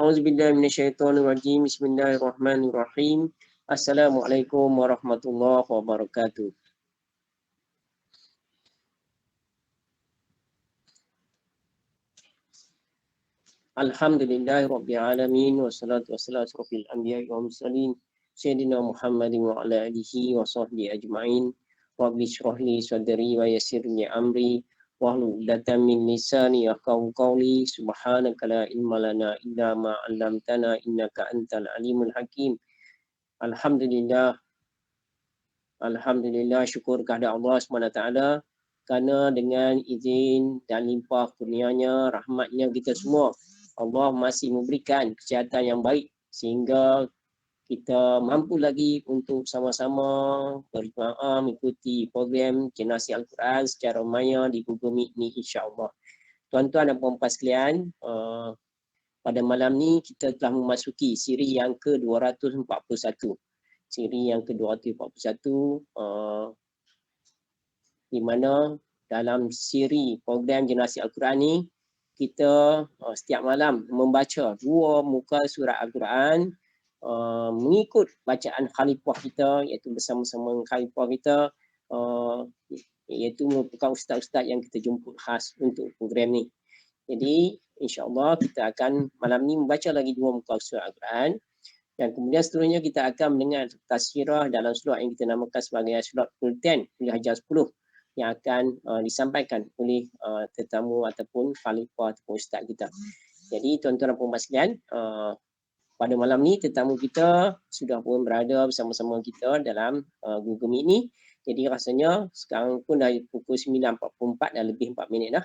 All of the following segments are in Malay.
Auzubillahi minasyaitonirrajim. Bismillahirrahmanirrahim. Assalamualaikum warahmatullahi wabarakatuh. Alhamdulillahirabbil alamin wassalatu wassalamu ala asyrofil anbiya'i wal mursalin sayyidina Muhammadin wa ala alihi wa sahbihi ajma'in. Rabbi shrah li sadri wa yassir li amri wahlul 'uqdatam min lisani yafqahu qawli. Subhanaka la ilma lana illa ma 'allamtana innaka antal alimul hakim. Alhamdulillah, Alhamdulillah, syukur kepada Allah SWT kerana dengan izin dan limpah kurnianya, rahmatnya kita semua, Allah masih memberikan kesihatan yang baik sehingga kita mampu lagi untuk sama-sama berjemaah mengikuti program Generasi Al-Quran secara maya di Google Meet ni, insya-Allah. Tuan-tuan dan puan-puan sekalian, pada malam ni kita telah memasuki siri yang ke-241. Siri yang ke-241 di mana dalam siri program Generasi Al-Quran ni kita setiap malam membaca 2 muka surat Al-Quran mengikut bacaan khalifah kita, iaitu bersama-sama khalifah kita, iaitu merupakan ustaz-ustaz yang kita jemput khas untuk program ni. Jadi insya-Allah kita akan malam ni membaca lagi 2 muka surat Al-Quran. Dan kemudian seterusnya kita akan mendengar tazkirah dalam slot yang kita namakan sebagai slot Kulten kuliah Ajar 10 yang akan disampaikan oleh tetamu ataupun khalifah ataupun ustaz kita. Jadi tuan-tuan dan puan-puan sekalian, pada malam ni tetamu kita sudah pun berada bersama-sama kita dalam Google Meet ni. Jadi rasanya sekarang pun dah pukul 9.44 dan lebih 4 minit dah.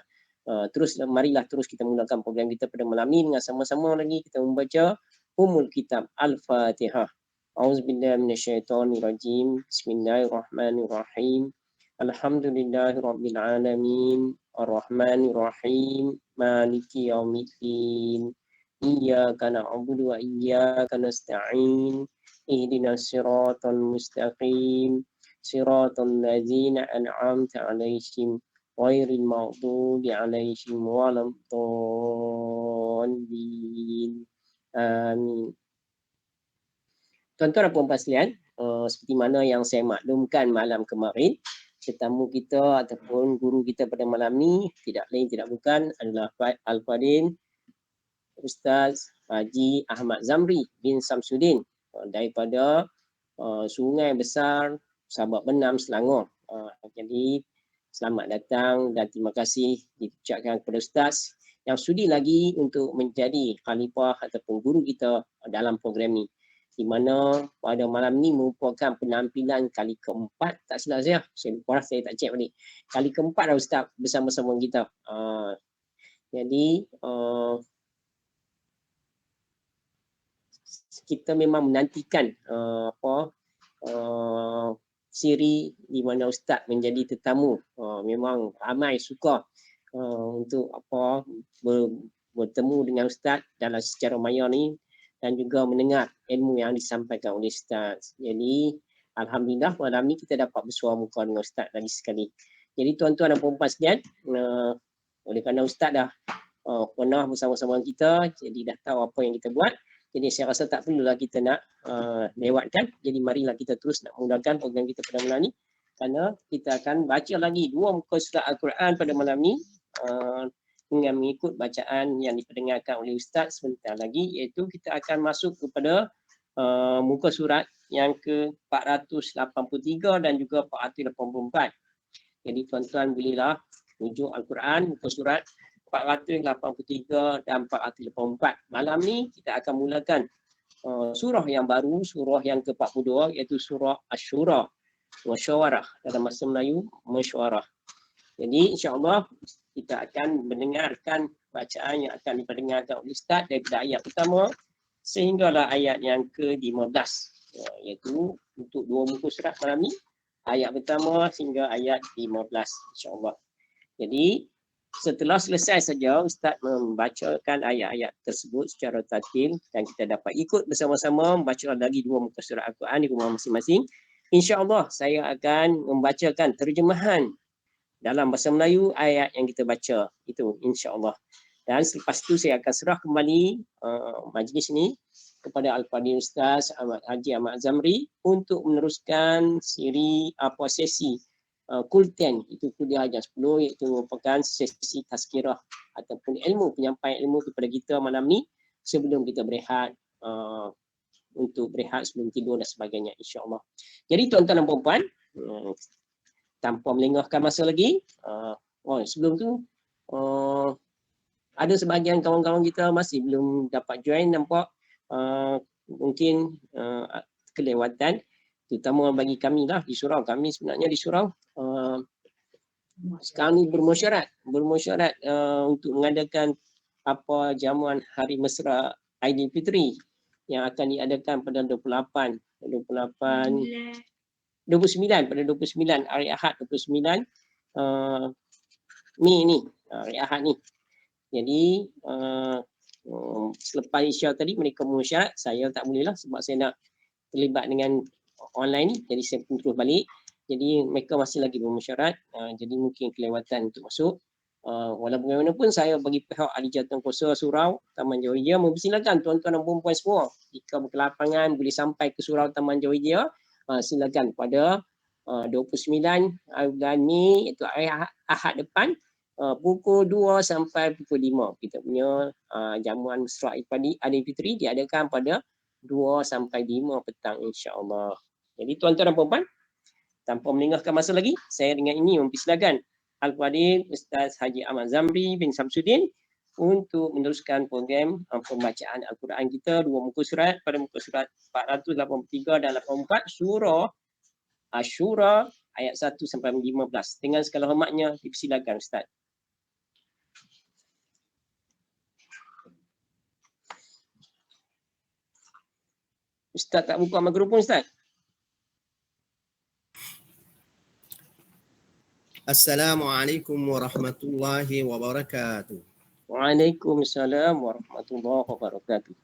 Marilah terus kita mulakan program kita pada malam ni dengan sama-sama lagi kita membaca Ummul Kitab Al-Fatihah. Auzubillahi minasyaitonirrajim. Bismillahirrahmanirrahim. Alhamdulillahirabbil alamin. Arrahmanirrahim. Maliki yaumiddin. Iyyaka na'budu wa iyyaka nasta'in. Ihdinas siratal mustaqim. Siratal ladzina an'amta 'alaihim ghairil maghdubi 'alaihim waladdallin. Amin. Tuan-tuan dan puan-puan sekalian, seperti mana yang saya maklumkan malam kemarin, tetamu kita ataupun guru kita pada malam ni tidak lain tidak bukan adalah Al-Fadil Ustaz Haji Ahmad Zamri bin Samsudin daripada Sungai Besar Sabak Benam, Selangor. Jadi selamat datang dan terima kasih diucapkan kepada Ustaz yang sudi lagi untuk menjadi khalifah ataupun guru kita dalam program ni. Di mana pada malam ni merupakan penampilan kali keempat, tak silap saya lupa, saya tak cek balik. Kali keempat dah Ustaz bersama-sama kita. Jadi kita memang menantikan siri di mana Ustaz menjadi tetamu. Memang ramai suka untuk bertemu dengan Ustaz dalam secara maya ni dan juga mendengar ilmu yang disampaikan oleh Ustaz. Jadi alhamdulillah malam ni kita dapat bersuara muka dengan Ustaz lagi sekali. Jadi tuan-tuan dan puan-puan sekalian, oleh kerana Ustaz dah pernah bersama-sama kita, jadi dah tahu apa yang kita buat. Jadi saya rasa tak perlulah kita nak lewatkan. Jadi marilah kita terus nak mulakan program kita pada malam ni. Kerana kita akan baca lagi 2 muka surat Al-Quran pada malam ni dengan mengikut bacaan yang diperdengarkan oleh Ustaz sebentar lagi, iaitu kita akan masuk kepada muka surat yang ke-483 dan juga 484. Jadi tuan-tuan bolehlah rujuk Al-Quran muka surat 483 dan 484. Malam ni kita akan mulakan surah yang baru, surah yang ke-42, iaitu surah Asy-Syura, Musyawarah, dalam bahasa Melayu Musyawarah. Jadi insya-Allah kita akan mendengarkan bacaan yang akan diperdengarkan oleh Ustaz daripada ayat pertama sehinggalah ayat yang ke-15, iaitu untuk 2 muka surat malam ni, ayat pertama hingga ayat 15, insya-Allah. Jadi setelah selesai saja Ustaz membacakan ayat-ayat tersebut secara tartil dan kita dapat ikut bersama-sama membaca lagi 2 muka surat Al-Quran di rumah masing-masing. InsyaAllah saya akan membacakan terjemahan dalam bahasa Melayu ayat yang kita baca itu, insyaAllah. Dan selepas itu saya akan serah kembali majlis ini kepada Al-Fadhil Ustaz Haji Ahmad Zamri untuk meneruskan siri sesi Kulten, itu kuliah jam 10, iaitu merupakan sesi tazkirah ataupun penyampaian ilmu kepada kita malam ni sebelum kita berehat, untuk berehat sebelum tidur dan sebagainya, insya-Allah. Jadi tuan-tuan dan puan-puan, tanpa melengahkan masa lagi, sebelum tu ada sebahagian kawan-kawan kita masih belum dapat join, nampak mungkin kelewatan, terutama bagi kami lah di surau. Kami sebenarnya di surau sekarang ni bermusyarat untuk mengadakan jamuan hari mesra Aidilfitri yang akan diadakan pada 29 hari Ahad 29 ni hari Ahad ni. Jadi selepas Isya tadi mereka bersyarat, saya tak boleh lah sebab saya nak terlibat dengan online ni, jadi saya pun terus balik. Jadi mereka masih lagi bersyarat, jadi mungkin kelewatan untuk masuk. Walaupun bagaimanapun saya bagi pihak Ahli Jawatankuasa Surau Taman Jawaidiyah mempersilakan tuan-tuan dan puan-puan semua jika berkelapangan boleh sampai ke Surau Taman Jawaidiyah, silakan pada 29 bulan ni, iaitu hari Ahad depan, pukul 2 sampai pukul 5 kita punya jamuan mesra Aidilfitri diadakan pada 2 sampai 5 petang, insya-Allah. Jadi tuan-tuan dan puan-puan, tanpa melengahkan masa lagi, saya dengan ini mempersilakan Al-Fadhil Ustaz Haji Ahmad Zamri bin Samsudin untuk meneruskan program pembacaan Al-Quran kita, 2 muka surat pada muka surat 483 dan 84 surah Asy-Syura ayat 1 sampai 15. Dengan segala hormatnya dipersilakan Ustaz. Ustaz tak buka mikrofon Ustaz. Assalamualaikum warahmatullahi wabarakatuh. Waalaikumsalam warahmatullahi wabarakatuh.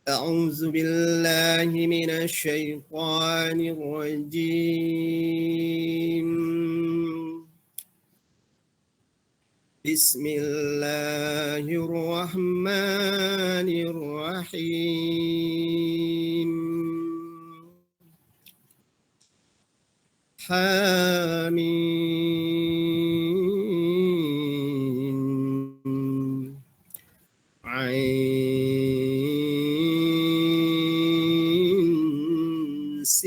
A'udzu billahi minasy syaithanir rajim. Bismillahirrahmanirrahim. Hamim. Ain Sin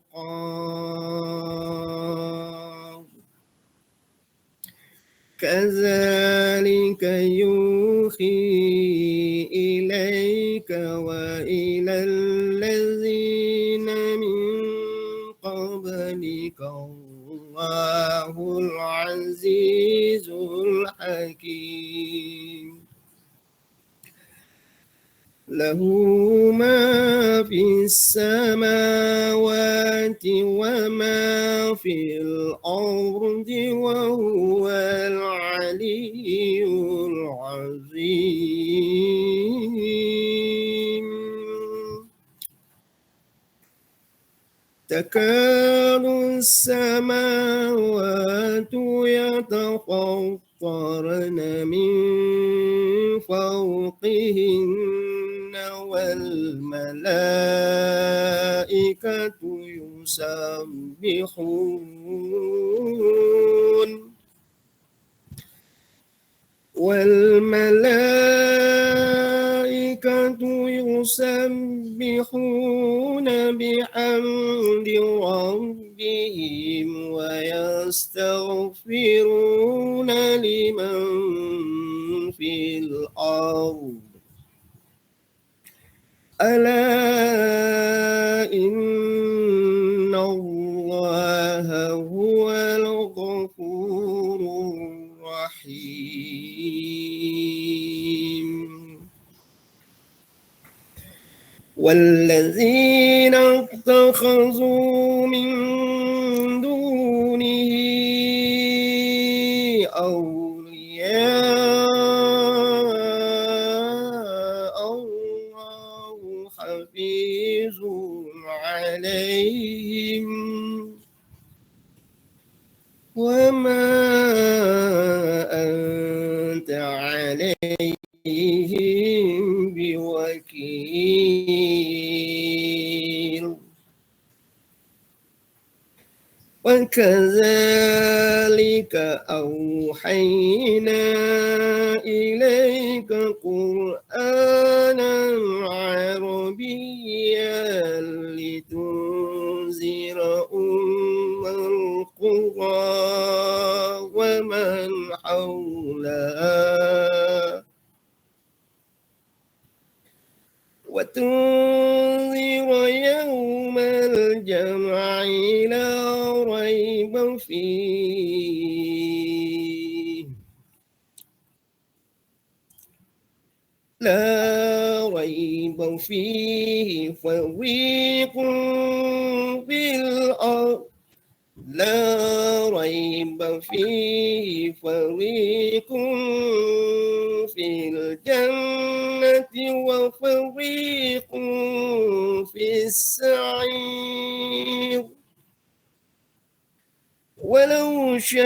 Qaf. Kadzalika yuhi ilaika wa ilal ladzina min qablika Allahul Azizul Hakim. Lahu ma fis samawati wa ma fil ardi wa huwal aliyyul azim. Takadu as-samawatu yatafattarna min fawqihinna wal malaikatu yusabbihun bihamdi rabbihim wa yastaghfiruna liman fil ard. Ala inna Allaha huwal ghafurur rahim. والذين اتخذوا من دونه أولياء الله حفيظ عليهم وما أنت عليهم بوكيل وكذلك أوحينا إليك قرآنا عربيا لتنذر القرى ومن حولها وتنذر يوم الجمع لا ريب فيه فريق في الأرض لا ريب فيه فريق في الجنة وفريق في السعير ولو شاء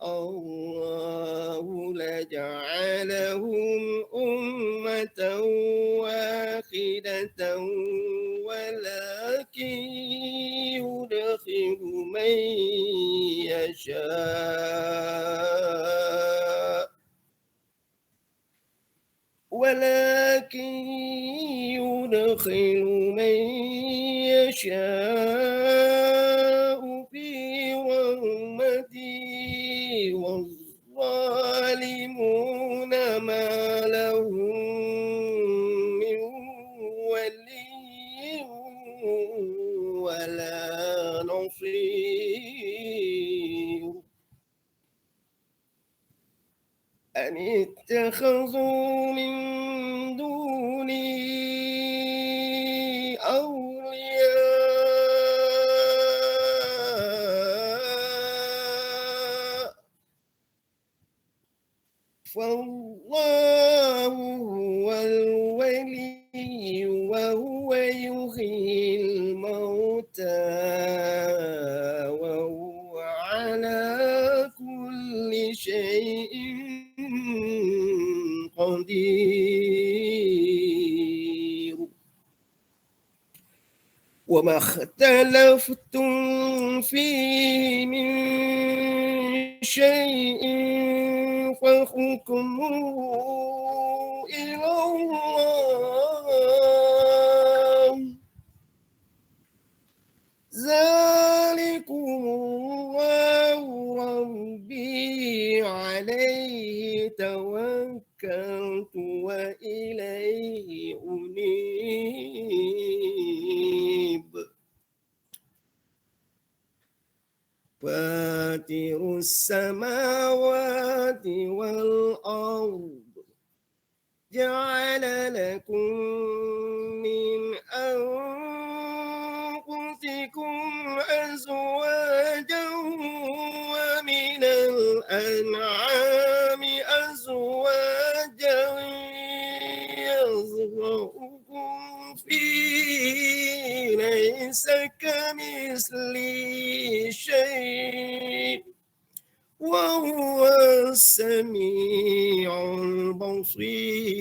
الله لجعلهم أمة واحدة ولكن يدخل من يشاء في رحمته والظالمون ما لهم من ولي ولا نصير أن اتخذوا من دوني أولياء فالله هو الولي وهو يحيي الموتى وهو على كل شيء قدير وما اختلفتم فيه من شيء فحكمه إلى الله ذلكم الله ربي عليه توكلت وإليه أنيب فاتر السماوات والأرض جعل لكم من أنفسكم أزواجا ومن الأنعام أزواجا يزرعكم فيه ليس كمثله شيء وهو السميع البصير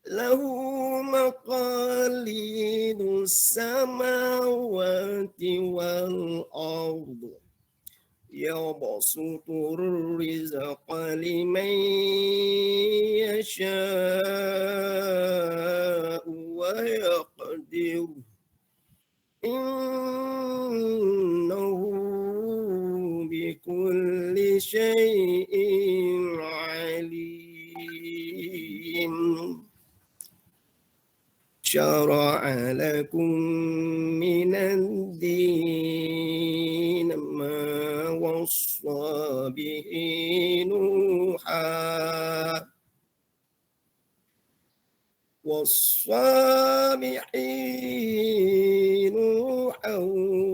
له مقاليد السماوات والأرض يبسط الرزق لمن يشاء ويقدر إنه بكل شيء عليم شرع لكم من الدين ما وصى به نوحا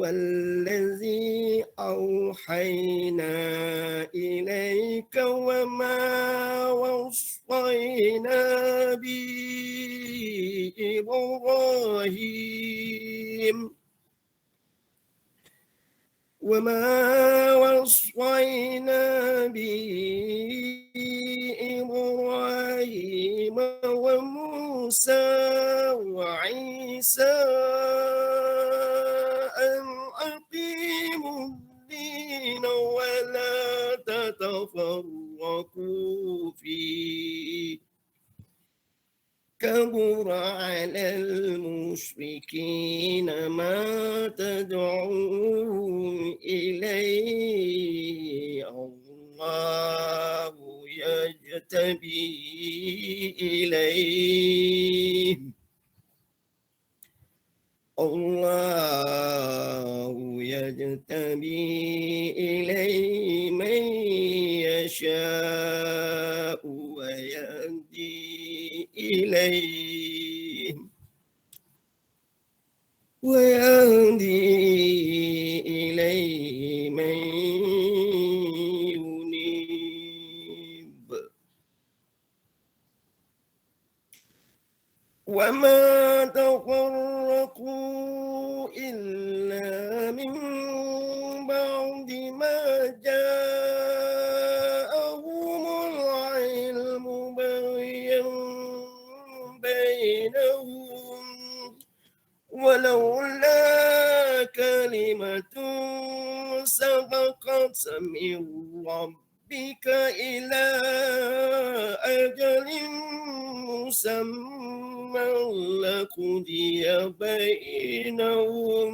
والذي أوحينا إليك وما وصينا به إبراهيم وما وصينا به إبراهيم وموسى وعيسى أن أقيموا الدين ولا تتفرقوا فيه كبر على المشركين ما تدعوهم إليه الله يجتبي إليه من يشاء ويهدي إليه من ينيب وما تفرقوا إلا من بعد ما جاءهم العلم بغيا بينهم ولولا كلمة سبقت من ربك إلى أجل مسمى لقضي بينهم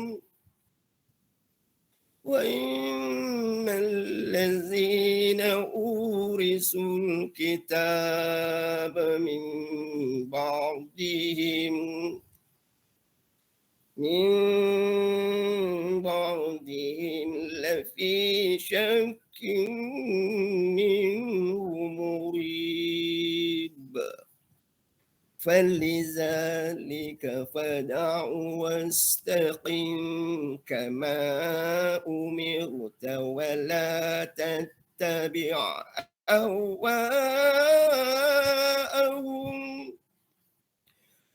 وإن الذين أورثوا الكتاب من بعدهم لفي شك منه مريب فلذلك فدع واستقم كما أمرت ولا تتبع أهواءهم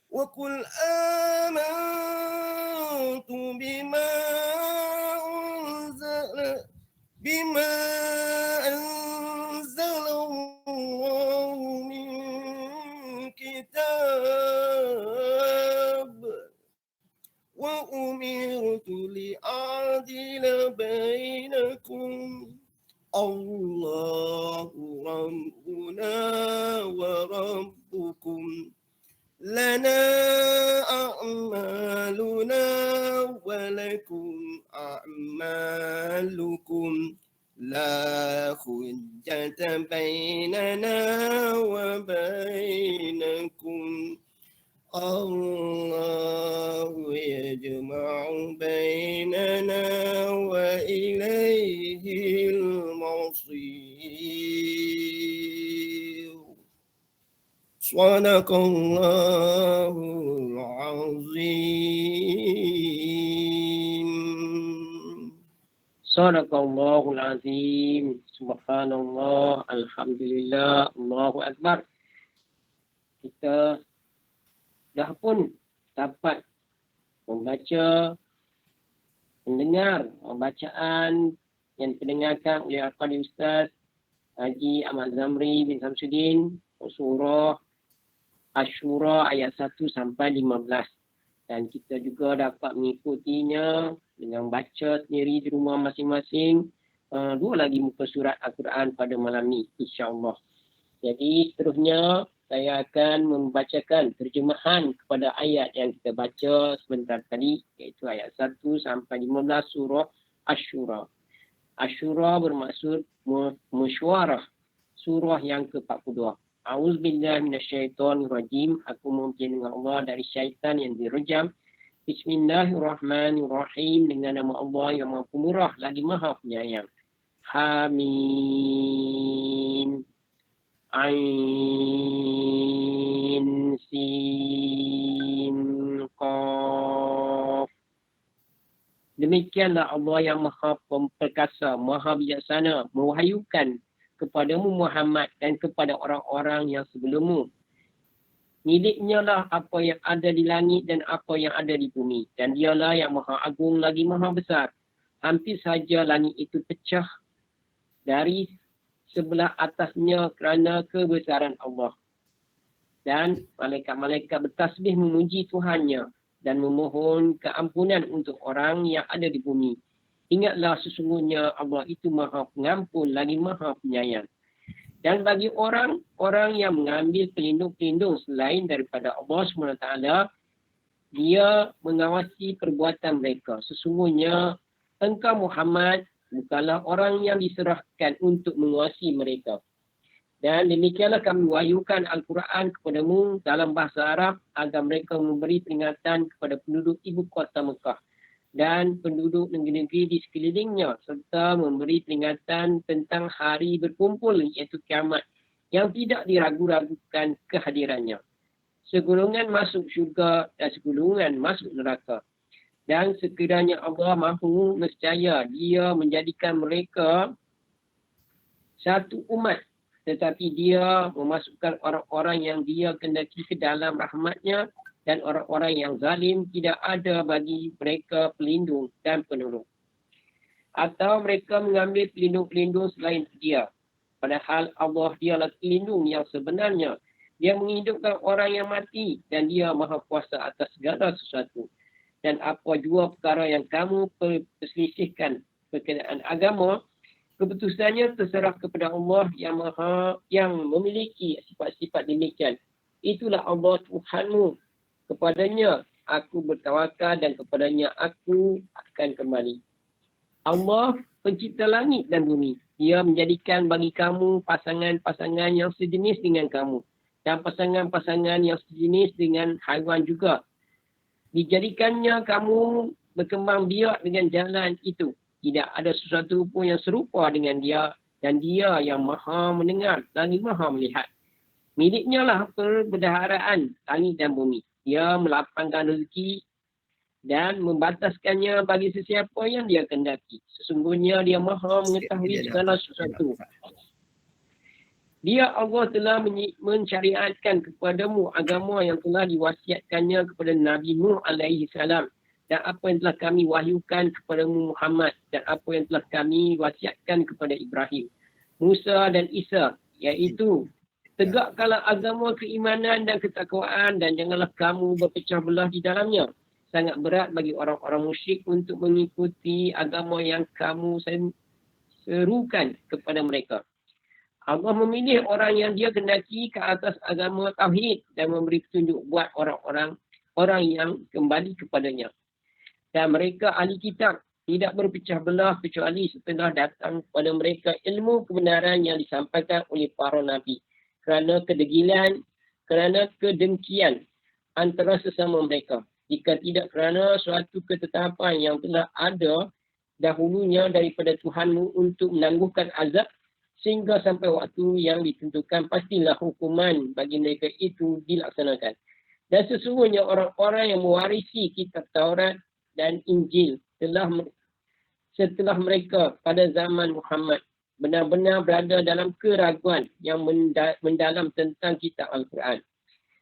وقل آمنت بما أنزل الله من كتاب وأمرت لأعدل بينكم الله ربنا وربكم لنا أعمالنا ولكم أعمالكم لا حجة بيننا وبينكم الله يجمع بيننا وإليه المصير صدق الله العظيم Sadaqallahul azim. Subhanallah, alhamdulillah, Allahu akbar. Kita dah pun dapat membaca, mendengar bacaan yang didengarkan oleh Al-Qadi Ustaz Haji Ahmad Zamri bin Samsudin, surah Ash-Shura ayat 1 sampai 15. Dan kita juga dapat mengikutinya dengan baca sendiri di rumah masing-masing. Dua lagi muka surat Al-Quran pada malam ni, insya-Allah. Jadi seterusnya saya akan membacakan terjemahan kepada ayat yang kita baca sebentar tadi, iaitu ayat 1 sampai 15 surah Ash-Shura. Ash-Shura bermaksud mesyuarah, surah yang ke-42. A'udzubillahi minasyaitonirrajim. Aku memohon dengan Allah dari syaitan yang direjam. Bismillahirrahmanirrahim. Dengan nama Allah yang Maha Pemurah lagi Maha Penyayang. Hamim. Ain Sin Qaf. Demikianlah Allah yang Maha Perkasa, Maha Bijaksana mewahyukan kepadamu Muhammad dan kepada orang-orang yang sebelummu Miliknya lah apa yang ada di langit dan apa yang ada di bumi. Dan dialah yang maha agung lagi maha besar. Hampir saja langit itu pecah dari sebelah atasnya kerana kebesaran Allah. Dan malaikat-malaikat bertasbih memuji Tuhannya dan memohon keampunan untuk orang yang ada di bumi. Ingatlah sesungguhnya Allah itu maha pengampun lagi maha penyayang. Dan bagi orang yang mengambil pelindung-pelindung selain daripada Allah SWT, dia mengawasi perbuatan mereka. Sesungguhnya engkau Muhammad bukanlah orang yang diserahkan untuk menguasai mereka. Dan demikianlah kami wahyukan Al-Quran kepadamu dalam bahasa Arab agar mereka memberi peringatan kepada penduduk ibu kota Mekah dan penduduk negeri-negeri di sekelilingnya serta memberi peringatan tentang hari berkumpul iaitu kiamat yang tidak diragu-ragukan kehadirannya. Segolongan masuk syurga dan segolongan masuk neraka. Dan sekiranya Allah mahu nescaya dia menjadikan mereka satu umat, tetapi dia memasukkan orang-orang yang dia kendaki ke dalam rahmatnya, dan orang-orang yang zalim tidak ada bagi mereka pelindung dan penolong. Atau mereka mengambil pelindung-pelindung selain dia. Padahal Allah dialah pelindung yang sebenarnya. Dia menghidupkan orang yang mati dan dia maha kuasa atas segala sesuatu. Dan apa jua perkara yang kamu perselisihkan berkenaan agama, keputusannya terserah kepada Allah yang memiliki sifat-sifat demikian. Itulah Allah Tuhanmu. Kepadanya aku bertawakal dan kepadanya aku akan kembali. Allah pencipta langit dan bumi. Dia menjadikan bagi kamu pasangan-pasangan yang sejenis dengan kamu. Dan pasangan-pasangan yang sejenis dengan haiwan juga. Dijadikannya kamu berkembang biak dengan jalan itu. Tidak ada sesuatu pun yang serupa dengan dia. Dan dia yang maha mendengar dan maha melihat. Miliknya lah perbendaharaan langit dan bumi. Dia melapangkan rezeki dan membataskannya bagi sesiapa yang dia kendaki. Sesungguhnya dia maha mengetahui segala sesuatu. Dia Allah telah mensyariatkan kepadamu agama yang telah diwasiatkannya kepada Nabi Nuh alaihi salam, dan apa yang telah kami wahyukan kepadamu Muhammad, dan apa yang telah kami wasiatkan kepada Ibrahim, Musa dan Isa, iaitu tegakkanlah agama keimanan dan ketakwaan dan janganlah kamu berpecah belah di dalamnya. Sangat berat bagi orang-orang musyrik untuk mengikuti agama yang kamu serukan kepada mereka. Allah memilih orang yang dia kendaki ke atas agama tauhid dan memberi petunjuk buat orang yang kembali kepadanya. Dan mereka ahli kitab tidak berpecah belah kecuali setelah datang kepada mereka ilmu kebenaran yang disampaikan oleh para nabi. Kerana kedegilan, kerana kedengkian antara sesama mereka. Jika tidak kerana suatu ketetapan yang telah ada dahulunya daripada Tuhanmu untuk menangguhkan azab, sehingga sampai waktu yang ditentukan, pastilah hukuman bagi mereka itu dilaksanakan. Dan sesungguhnya orang-orang yang mewarisi kitab Taurat dan Injil setelah mereka pada zaman Muhammad benar-benar berada dalam keraguan yang mendalam tentang kitab Al-Quran.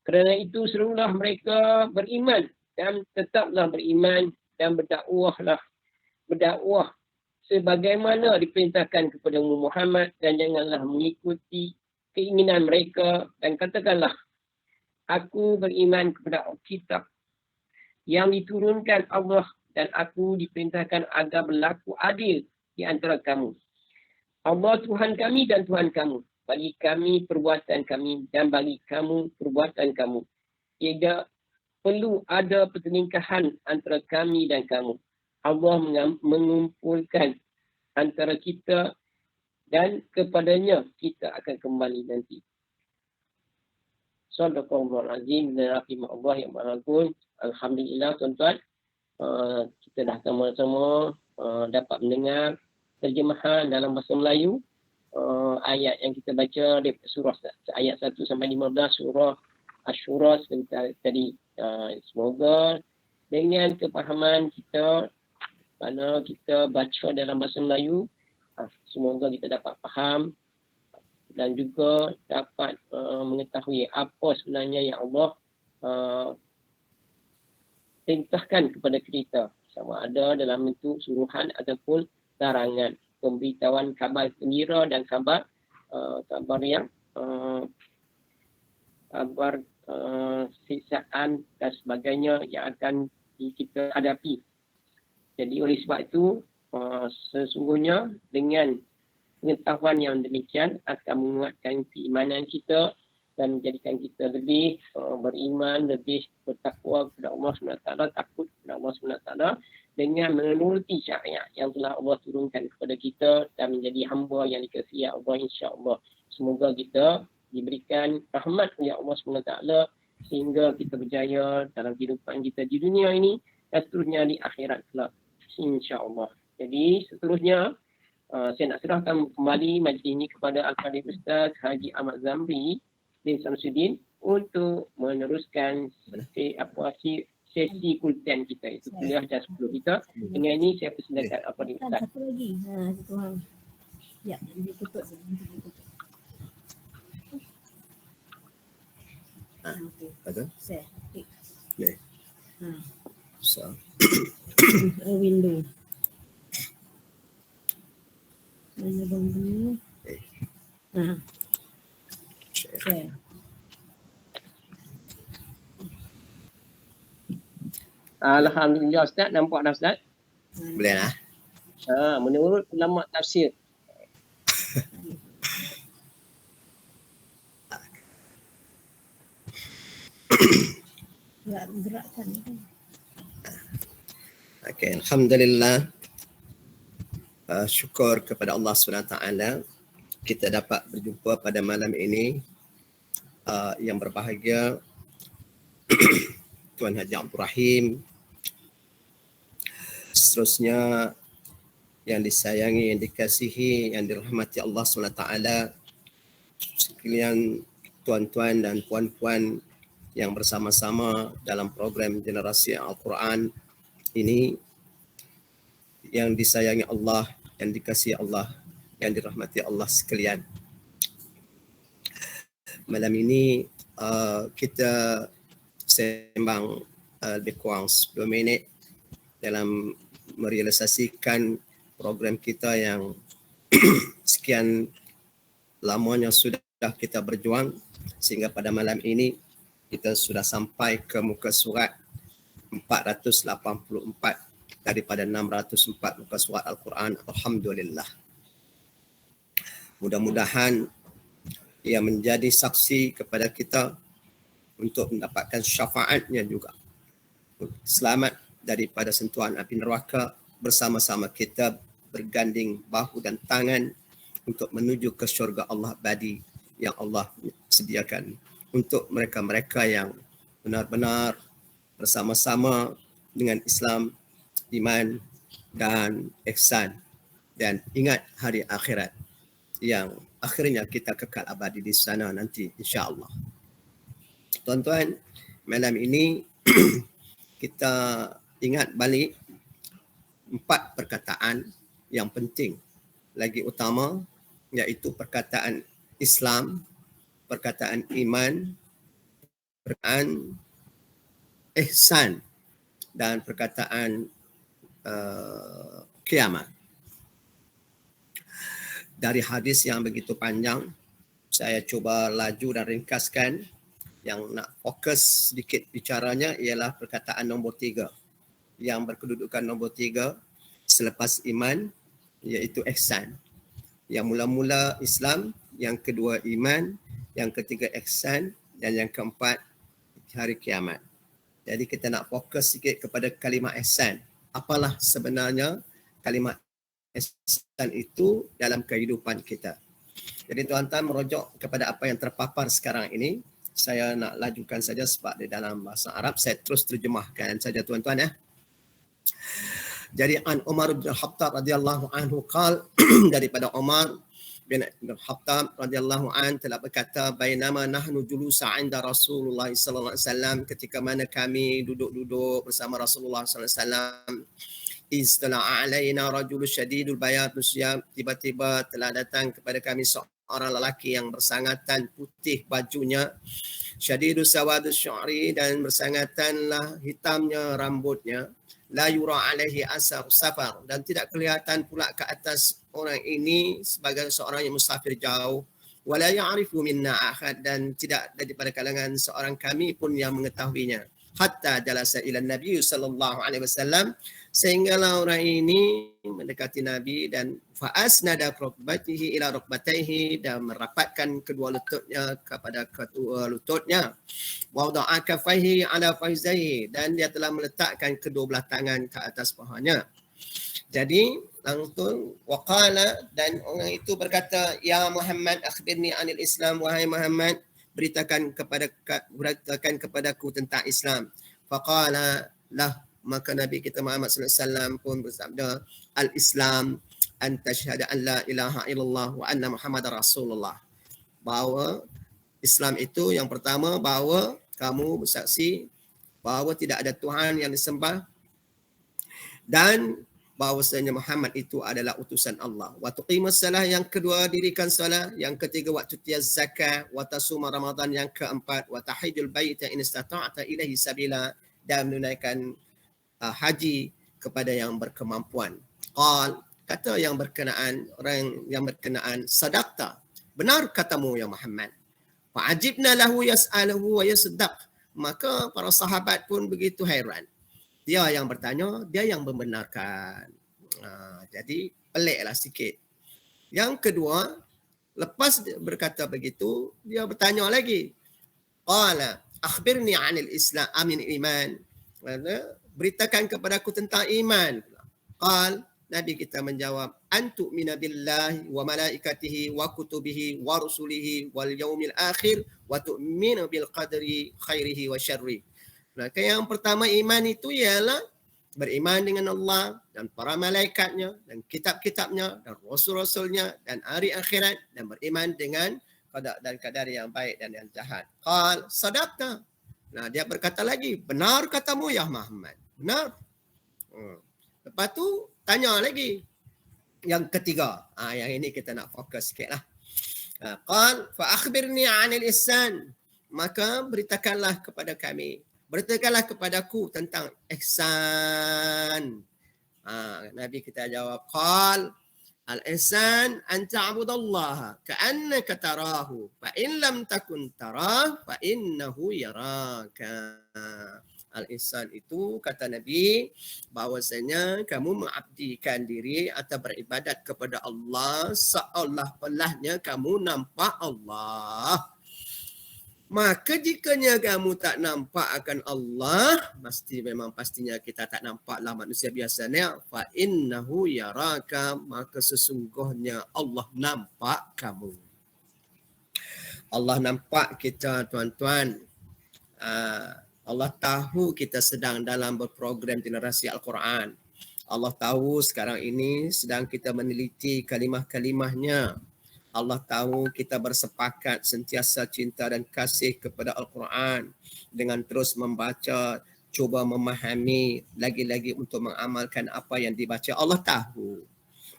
Kerana itu serulah mereka beriman dan tetaplah beriman dan berdakwah sebagaimana diperintahkan kepada Muhammad, dan janganlah mengikuti keinginan mereka dan katakanlah, aku beriman kepada kitab yang diturunkan Allah dan aku diperintahkan agar berlaku adil di antara kamu. Allah Tuhan kami dan Tuhan kamu. Bagi kami perbuatan kami dan bagi kamu perbuatan kamu. Tidak perlu ada pertelingkahan antara kami dan kamu. Allah mengumpulkan antara kita dan kepadanya kita akan kembali nanti. Sadaqallahul azim dan rahimah Allah yang maha agung. Alhamdulillah tuan-tuan. Kita dah sama-sama dapat mendengar terjemahan dalam bahasa Melayu ayat yang kita baca dari surah ayat 1 sampai 15 surah Asy-Syura tadi. Semoga dengan kepahaman kita kerana kita baca dalam bahasa Melayu, semoga kita dapat faham dan juga dapat mengetahui apa sebenarnya yang Allah perintahkan kepada kita, sama ada dalam bentuk suruhan ataupun larangan, pemberitahuan kabar gembira dan kabar yang kabar siksaan dan sebagainya yang akan kita hadapi. Jadi oleh sebab itu sesungguhnya dengan pengetahuan yang demikian akan menguatkan keimanan kita dan menjadikan kita lebih beriman, lebih bertakwa kepada Allah SWT, takut kepada Allah SWT dengan menuruti syariat yang telah Allah turunkan kepada kita dan menjadi hamba yang dikasihi Allah, insya-Allah. Semoga kita diberikan rahmat oleh Allah SWT sehingga kita berjaya dalam kehidupan kita di dunia ini dan seterusnya di akhirat kelak, insya-Allah. Jadi seterusnya saya nak serahkan kembali majlis ini kepada Al-Fadhil Ustaz Haji Ahmad Zamri bin Samsudin untuk meneruskan sesi kulten kita, itu kuliah jam 10 kita. Dengan ini saya persilakan Al-Fadhil Ustaz. Satu lagi. Satu orang. Ya, dia tutup. Okey. Betul? Share. Okey. Boleh. So, Window. Mana bang ni? Share. Alhamdulillah Ustaz, nampak dah Ustaz? boleh lah. Menurut ulama tafsir. Gerakkan. Okay, Alhamdulillah. Syukur kepada Allah SWT kita dapat berjumpa pada malam ini. Yang berbahagia Tuan Haji Abdul Rahim, seterusnya yang disayangi, yang dikasihi, yang dirahmati Allah SWT, sekalian tuan-tuan dan puan-puan yang bersama-sama dalam program Generasi Al-Quran ini, yang disayangi Allah, yang dikasihi Allah, yang dirahmati Allah sekalian. Malam ini kita sembang lebih kurang 10 minit dalam merealisasikan program kita yang sekian lamanya sudah kita berjuang, sehingga pada malam ini kita sudah sampai ke muka surat 484 daripada 604 muka surat Al-Quran. Alhamdulillah. Mudah-mudahan ia menjadi saksi kepada kita untuk mendapatkan syafaatnya juga. Selamat daripada sentuhan api neraka, bersama-sama kita berganding bahu dan tangan untuk menuju ke syurga Allah abadi yang Allah sediakan untuk mereka-mereka yang benar-benar bersama-sama dengan Islam, iman dan ihsan, dan ingat hari akhirat yang akhirnya kita kekal abadi di sana nanti, insya-Allah. Tuan-tuan, malam ini kita ingat balik 4 perkataan yang penting lagi utama, iaitu perkataan Islam, perkataan iman, perkataan ihsan dan perkataan kiamat. Dari hadis yang begitu panjang, saya cuba laju dan ringkaskan. Yang nak fokus sedikit bicaranya ialah perkataan nombor 3 yang berkedudukan nombor 3 selepas iman, iaitu ihsan. Yang mula-mula Islam, yang kedua iman, yang ketiga ihsan, dan yang keempat hari kiamat. Jadi kita nak fokus sikit kepada kalimah ihsan. Apalah sebenarnya kalimah ihsan itu dalam kehidupan kita. Jadi tuan-tuan merujuk kepada apa yang terpapar sekarang ini. Saya nak lajukan saja sebab di dalam bahasa Arab, saya terus terjemahkan saja tuan-tuan ya. Jadi an Umar bin Khattab radhiyallahu anhu qal, daripada Umar bin Khattab radhiyallahu an telah berkata, bainama nahnu julusa 'inda Rasulullah sallallahu alaihi wasallam, ketika mana kami duduk-duduk bersama Rasulullah sallallahu alaihi wasallam, istala alaina rajul syadidul bayad, tiba-tiba telah datang kepada kami seorang lelaki yang bersangatan putih bajunya, syadidu sawadus syu'ri, dan bersangatanlah hitamnya rambutnya, la yura alaihi asar safar, dan tidak kelihatan pula ke atas orang ini sebagai seorang yang musafir jauh, wala ya'rifu minna ahad, dan tidak daripada kalangan seorang kami pun yang mengetahuinya. Hatta jalasa ila Nabi sallallahu alaihi wasallam, sehinggalah orang ini mendekati Nabi dan fa'asnada rukbatihi ila rukbataihi, dan merapatkan kedua lututnya kepada kedua lututnya, wa wada'a kaffaihi ala faizaihi, dan dia telah meletakkan kedua belah tangan ke atas pahanya. Jadi langsung waqala, dan orang itu berkata, ya Muhammad akhbirni anil Islam, wahai Muhammad beritakan kepadaku tentang Islam. Faqala lah, maka Nabi kita Muhammad sallallahu alaihi wasallam pun bersabda, al-Islam an tashhada an la ilaha illallah wa anna Muhammadar Rasulullah. Bahawa Islam itu yang pertama, bahawa kamu bersaksi bahawa tidak ada Tuhan yang disembah dan bahawasanya Muhammad itu adalah utusan Allah. Wa tuqimus salah, yang kedua dirikan salat, yang ketiga wa tutiyaz zakat, wa tasuma Ramadan, yang keempat wa tahijjul baita in istata'ta ilaihi sabila, dan menunaikan haji kepada yang berkemampuan. Qal, kata yang berkenaan, orang yang berkenaan, sadaqta, benar katamu ya Muhammad. Fa ajibna lahu yas'aluhu wa yasdaq, maka para sahabat pun begitu hairan. Dia yang bertanya, dia yang membenarkan. Jadi peliklah sikit. Yang kedua, lepas berkata begitu, dia bertanya lagi. Qala akhbirni 'anil Islam amin iman. Beritakan kepadaku tentang iman. Qal, Nabi kita menjawab, antu mina billahi wa malaikatihi wa kutubihi wa rusulihi wal yaumil akhir wa tu'minu bil qadri khairihi wa syarri. Maka yang pertama iman itu ialah beriman dengan Allah dan para malaikatnya dan kitab-kitabnya dan rasul-rasulnya dan hari akhirat, dan beriman dengan qada dan qadar yang baik dan yang jahat. Qal sadaqta. Nah, dia berkata lagi, benar katamu ya Muhammad. Benar. Lepas tu tanya lagi yang ketiga. Yang ini kita nak fokus sikitlah. Qal fa akhbirni 'anil ihsan. Maka beritakanlah kepada kami, beritakanlah kepadaku tentang ihsan. Nabi kita jawab, qal al-ihsan an ta'budallaha ka'annaka tarahu fa in lam takun tarah fa innahu yaraka. Al-ihsan itu, kata Nabi, bahawasanya kamu mengabdikan diri atau beribadat kepada Allah seolah-olahnya kamu nampak Allah. Maka jikanya kamu tak nampak akan Allah, pastinya kita tak nampaklah manusia biasanya, fa innahu yaraka, maka sesungguhnya Allah nampak kamu. Allah nampak kita, tuan-tuan. Allah tahu kita sedang dalam berprogram generasi Al-Quran. Allah tahu sekarang ini sedang kita meneliti kalimah-kalimahnya. Allah tahu kita bersepakat sentiasa cinta dan kasih kepada Al-Quran dengan terus membaca, cuba memahami, lagi-lagi untuk mengamalkan apa yang dibaca. Allah tahu.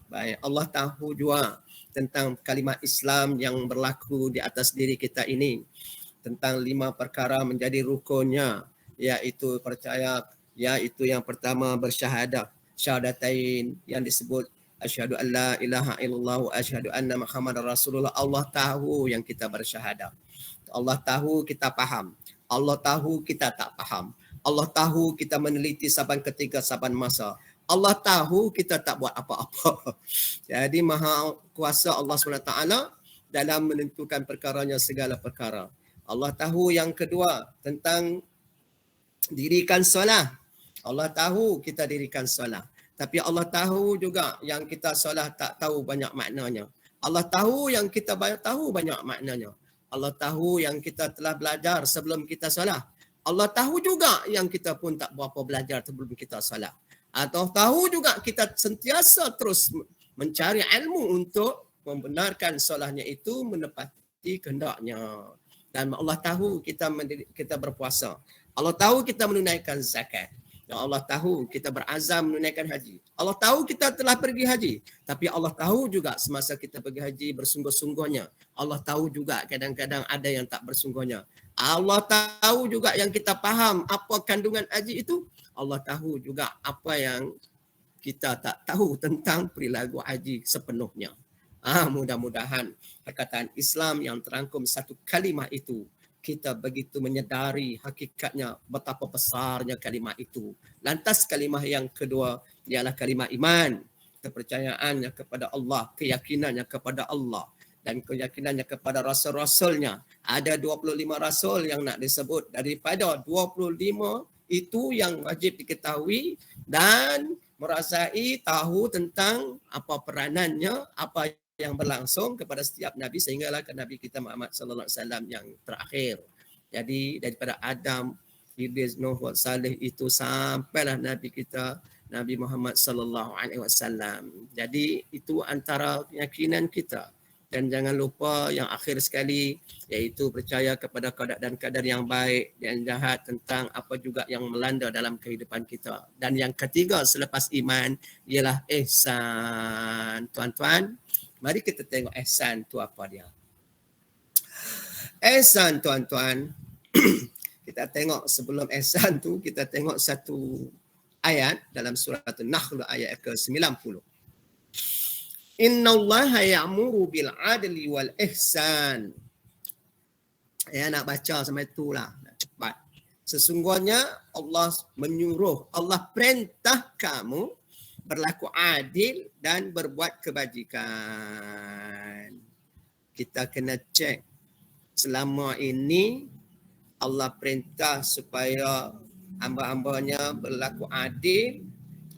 Baik, Allah tahu juga tentang kalimat Islam yang berlaku di atas diri kita ini. Tentang 5 perkara menjadi rukunnya, iaitu percaya, iaitu yang pertama bersyahadah, syahadatain, yang disebut asyhadu an la ilaha illallah wa asyhadu anna Muhammadar Rasulullah. Allah tahu yang kita bersyahadah. Allah tahu kita faham. Allah tahu kita tak faham. Allah tahu kita meneliti saban ketika saban masa. Allah tahu kita tak buat apa-apa. Jadi maha kuasa Allah SWT dalam menentukan perkaranya segala perkara. Allah tahu yang kedua tentang dirikan solat. Allah tahu kita dirikan solat. Tapi Allah tahu juga yang kita solat tak tahu banyak maknanya. Allah tahu yang kita tahu banyak maknanya. Allah tahu yang kita telah belajar sebelum kita solat. Allah tahu juga yang kita pun tak berapa belajar sebelum kita solat. Atau tahu juga kita sentiasa terus mencari ilmu untuk membenarkan solatnya itu menepati kehendaknya. Dan Allah tahu kita berpuasa. Allah tahu kita menunaikan zakat. Ya Allah tahu kita berazam menunaikan haji. Allah tahu kita telah pergi haji. Tapi Allah tahu juga semasa kita pergi haji bersungguh-sungguhnya. Allah tahu juga kadang-kadang ada yang tak bersungguhnya. Allah tahu juga yang kita faham apa kandungan haji itu. Allah tahu juga apa yang kita tak tahu tentang perilaku haji sepenuhnya. Mudah-mudahan perkataan Islam yang terangkum satu kalimah itu, kita begitu menyedari hakikatnya betapa besarnya kalimah itu. Lantas kalimah yang kedua ialah kalimah iman, kepercayaannya kepada Allah, keyakinannya kepada Allah dan keyakinannya kepada rasul-rasulnya. Ada 25 rasul yang nak disebut, daripada 25 itu yang wajib diketahui dan merasai tahu tentang apa peranannya, apa yang berlangsung kepada setiap nabi sehinggalah ke Nabi kita Muhammad sallallahu alaihi wasallam yang terakhir. Jadi daripada Adam, Idris, Nuh, Saleh itu sampailah nabi kita Nabi Muhammad sallallahu alaihi wasallam. Jadi itu antara keyakinan kita. Dan jangan lupa yang akhir sekali iaitu percaya kepada qada dan qadar yang baik dan jahat tentang apa juga yang melanda dalam kehidupan kita. Dan yang ketiga selepas iman ialah ihsan. Tuan-tuan, mari kita tengok ihsan tu apa dia. Ihsan tuan-tuan, kita tengok sebelum ihsan tu kita tengok satu ayat dalam surah An-Nahl ayat ke-90. Innallaha ya'muru bil adli wal ihsan. Ya nak baca sampai itulah, nak cepat. Sesungguhnya Allah menyuruh, Allah perintah kamu berlaku adil dan berbuat kebajikan. Kita kena cek selama ini Allah perintah supaya hamba-hambanya berlaku adil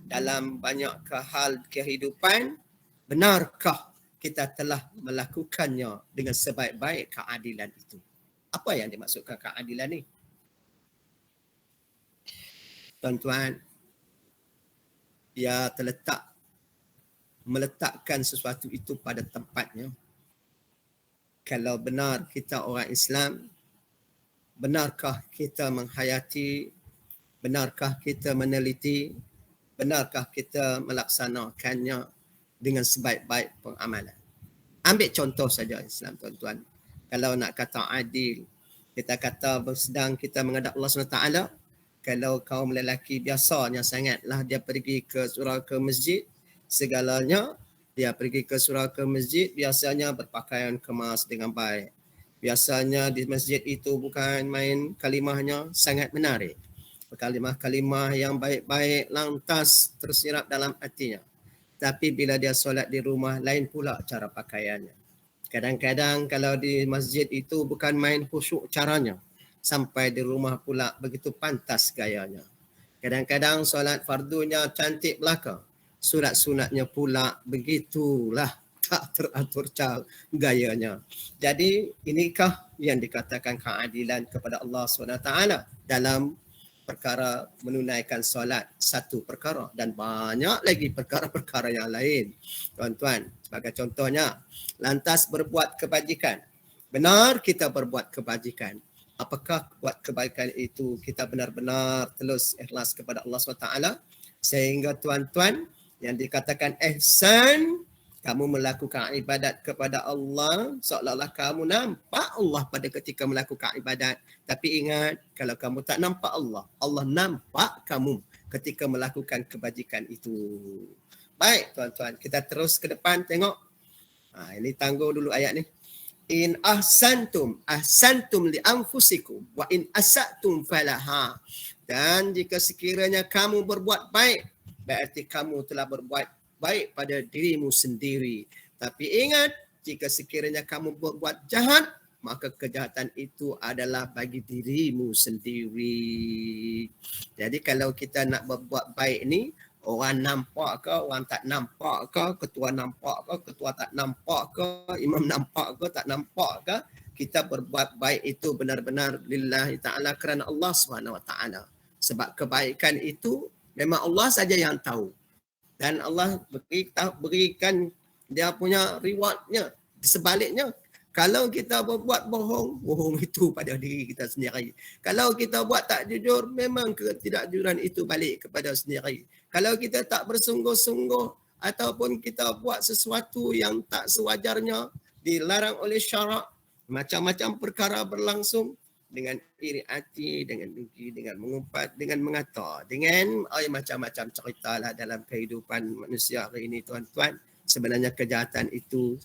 dalam banyak hal kehidupan. Benarkah kita telah melakukannya dengan sebaik-baik keadilan itu? Apa yang dimaksudkan keadilan ni? Tuan-tuan, dia meletakkan sesuatu itu pada tempatnya. Kalau benar kita orang Islam, benarkah kita menghayati, benarkah kita meneliti, benarkah kita melaksanakannya dengan sebaik-baik pengamalan. Ambil contoh saja Islam tuan-tuan. Kalau nak kata adil, kita kata sedang kita menghadap Allah SWT, kalau kaum lelaki biasanya sangatlah dia pergi ke surau ke masjid, segalanya dia pergi ke surau ke masjid, biasanya berpakaian kemas dengan baik. Biasanya di masjid itu bukan main kalimahnya sangat menarik. Kalimah-kalimah yang baik-baik lantas tersirap dalam hatinya. Tapi bila dia solat di rumah, lain pula cara pakaiannya. Kadang-kadang kalau di masjid itu bukan main khusyuk caranya. Sampai di rumah pula begitu pantas gayanya. Kadang-kadang solat fardunya cantik belaka. Solat sunatnya pula begitulah tak teratur gayanya. Jadi inikah yang dikatakan keadilan kepada Allah SWT dalam perkara menunaikan solat, satu perkara dan banyak lagi perkara-perkara yang lain. Tuan-tuan, sebagai contohnya, lantas berbuat kebajikan. Benar kita berbuat kebajikan. Apakah buat kebaikan itu kita benar-benar tulus ikhlas kepada Allah SWT? Sehingga tuan-tuan yang dikatakan ihsan, kamu melakukan ibadat kepada Allah seolah-olah kamu nampak Allah pada ketika melakukan ibadat. Tapi ingat, kalau kamu tak nampak Allah, Allah nampak kamu ketika melakukan kebajikan itu. Baik tuan-tuan, kita terus ke depan tengok. Ini tangguh dulu ayat ni. In ahsantum li anfusikum wa in asatum falaha. Dan jika sekiranya kamu berbuat baik, berarti kamu telah berbuat baik pada dirimu sendiri. Tapi ingat, jika sekiranya kamu berbuat jahat, maka kejahatan itu adalah bagi dirimu sendiri. Jadi kalau kita nak berbuat baik ni, orang nampak ke, orang tak nampak ke, ketua nampak ke, ketua tak nampak ke, imam nampak ke, tak nampak ke, kita berbuat baik itu benar-benar lillahi ta'ala kerana Allah SWT. Sebab kebaikan itu memang Allah saja yang tahu. Dan Allah berikan dia punya rewardnya. Sebaliknya, Kalau kita berbuat bohong, bohong itu pada diri kita sendiri. Kalau kita buat tak jujur, memang ketidakjujuran itu balik kepada sendiri. Kalau kita tak bersungguh-sungguh ataupun kita buat sesuatu yang tak sewajarnya, dilarang oleh syarak, macam-macam perkara berlangsung dengan iri hati, dengan dengki, dengan mengumpat, dengan mengata, dengan macam-macam cerita lah dalam kehidupan manusia hari ini, tuan-tuan. Sebenarnya kejahatan itu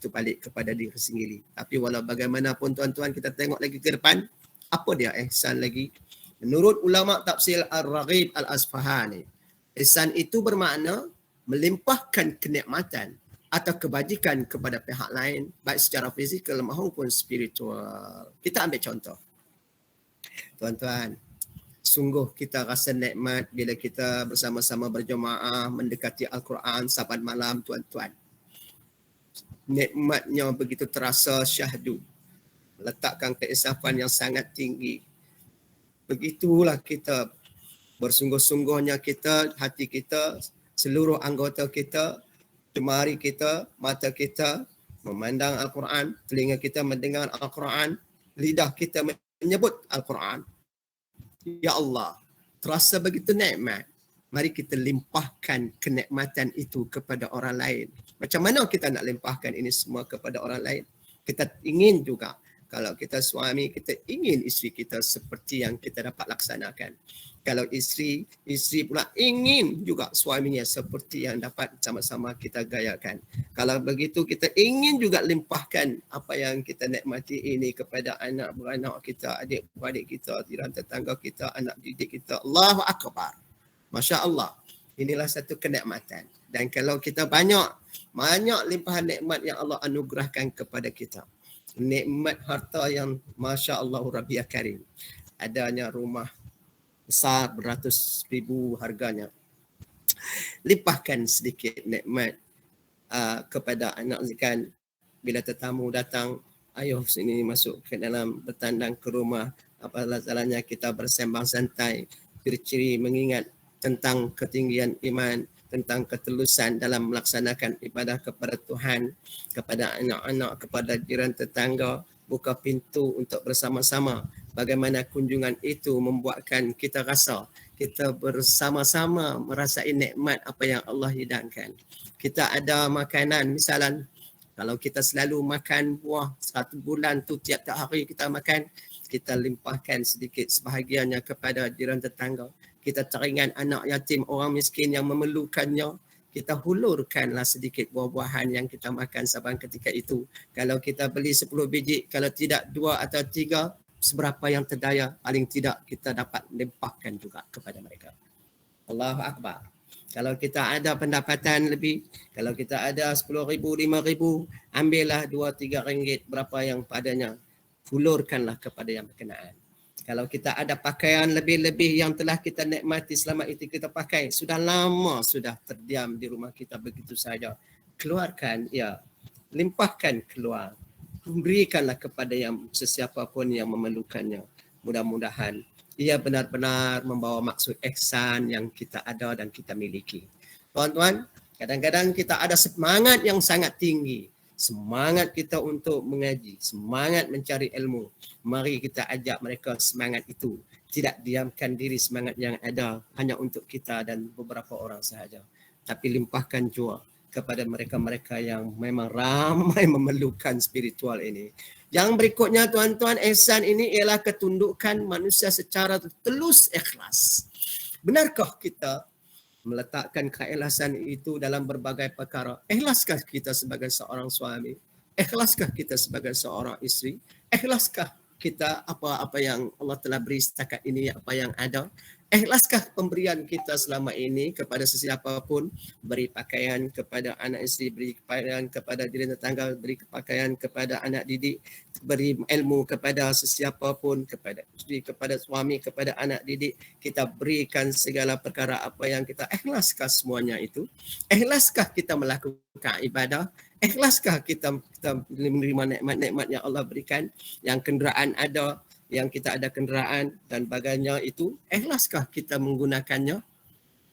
balik kepada diri sendiri. Tapi walau bagaimanapun tuan-tuan, kita tengok lagi ke depan, apa dia ihsan lagi? Menurut ulama tafsir Ar-Raghib Al-Asfahani, ihsan itu bermakna melimpahkan kenikmatan atau kebajikan kepada pihak lain, baik secara fizikal maupun spiritual. Kita ambil contoh. Tuan-tuan, sungguh kita rasa nikmat bila kita bersama-sama berjemaah mendekati Al-Quran sahabat malam, tuan-tuan. Nikmatnya begitu terasa syahdu. Letakkan keesafan yang sangat tinggi. Begitulah kita bersungguh-sungguhnya kita, hati kita, seluruh anggota kita, jemari kita, mata kita memandang Al-Quran, telinga kita mendengar Al-Quran, lidah kita menyebut Al-Quran. Ya Allah, terasa begitu nikmat. Mari kita limpahkan kenikmatan itu kepada orang lain. Macam mana kita nak limpahkan ini semua kepada orang lain? Kita ingin juga, kalau kita suami, kita ingin isteri kita seperti yang kita dapat laksanakan. Kalau isteri pula ingin juga suaminya seperti yang dapat sama-sama kita gayakan. Kalau begitu, kita ingin juga limpahkan apa yang kita nikmati ini kepada anak beranak kita, adik-beradik kita, jiran tetangga kita, anak didik kita. Allahu Akbar. Masya Allah. Inilah satu kenikmatan. Dan kalau kita banyak limpahan nikmat yang Allah anugerahkan kepada kita. Nikmat harta yang Masya Allah Rabbi Karim. Adanya rumah besar beratus ribu harganya. Limpahkan sedikit nikmat kepada anak zikan. Bila tetamu datang, ayuh sini masuk ke dalam, bertandang ke rumah. Apalah salahnya kita bersembang santai, ciri-ciri mengingat tentang ketinggian iman, tentang ketulusan dalam melaksanakan ibadah kepada Tuhan, kepada anak-anak, kepada jiran tetangga. Buka pintu untuk bersama-sama. Bagaimana kunjungan itu membuatkan kita rasa kita bersama-sama merasai nikmat apa yang Allah hidangkan. Kita ada makanan, misalnya kalau kita selalu makan buah 1 bulan tu tiap-tiap hari kita makan, kita limpahkan sedikit sebahagiannya kepada jiran tetangga. Kita teringat anak yatim, orang miskin yang memerlukannya, kita hulurkanlah sedikit buah-buahan yang kita makan saban ketika itu. Kalau kita beli 10 biji, kalau tidak 2 atau 3, seberapa yang terdaya, paling tidak kita dapat limpahkan juga kepada mereka. Allahu Akbar. Kalau kita ada pendapatan lebih, kalau kita ada 10,000, 5,000, ambillah 2-3 ringgit berapa yang padanya. Hulurkanlah kepada yang berkenaan. Kalau kita ada pakaian lebih-lebih yang telah kita nikmati selama itu kita pakai, sudah lama sudah terdiam di rumah kita begitu saja. Keluarkan, ya, limpahkan keluar. Berikanlah kepada yang sesiapa pun yang memerlukannya. Mudah-mudahan ia benar-benar membawa maksud ihsan yang kita ada dan kita miliki. Tuan-tuan, kadang-kadang kita ada semangat yang sangat tinggi. Semangat kita untuk mengaji, semangat mencari ilmu. Mari kita ajak mereka semangat itu. Tidak diamkan diri semangat yang ada hanya untuk kita dan beberapa orang sahaja. Tapi limpahkan jua kepada mereka-mereka yang memang ramai memerlukan spiritual ini. Yang berikutnya tuan-tuan, ihsan ini ialah ketundukan manusia secara tulus ikhlas. Benarkah kita meletakkan keikhlasan itu dalam berbagai perkara? Ikhlaskah kita sebagai seorang suami? Ikhlaskah kita sebagai seorang isteri? Ikhlaskah kita apa-apa yang Allah telah beri setakat ini, apa yang ada? Ikhlaskah pemberian kita selama ini kepada sesiapa pun? Beri pakaian kepada anak isteri, beri pakaian kepada jiran tetangga, beri pakaian kepada anak didik, beri ilmu kepada sesiapa pun, kepada isteri, kepada suami, kepada anak didik. Kita berikan segala perkara apa yang kita ikhlaskah semuanya itu? Ikhlaskah kita melakukan ibadah? Ikhlaskah kita menerima nikmat-nikmat yang Allah berikan? Yang kenderaan ada, yang kita ada kenderaan dan bagainya itu, ikhlaskah kita menggunakannya?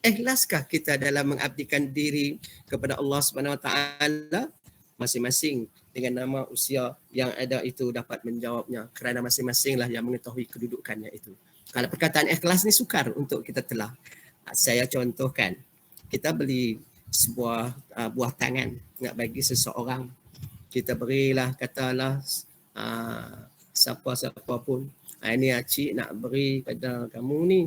Ikhlaskah kita dalam mengabdikan diri kepada Allah Subhanahu Wa Taala? Masing-masing dengan nama usia yang ada itu dapat menjawabnya kerana masing-masinglah yang mengetahui kedudukannya itu. Kalau perkataan ikhlas ni sukar untuk kita telah. Saya contohkan, kita beli sebuah buah tangan nak bagi seseorang. Kita berilah, katalah siapa-siapa pun. Ini cik nak beri pada kamu ni.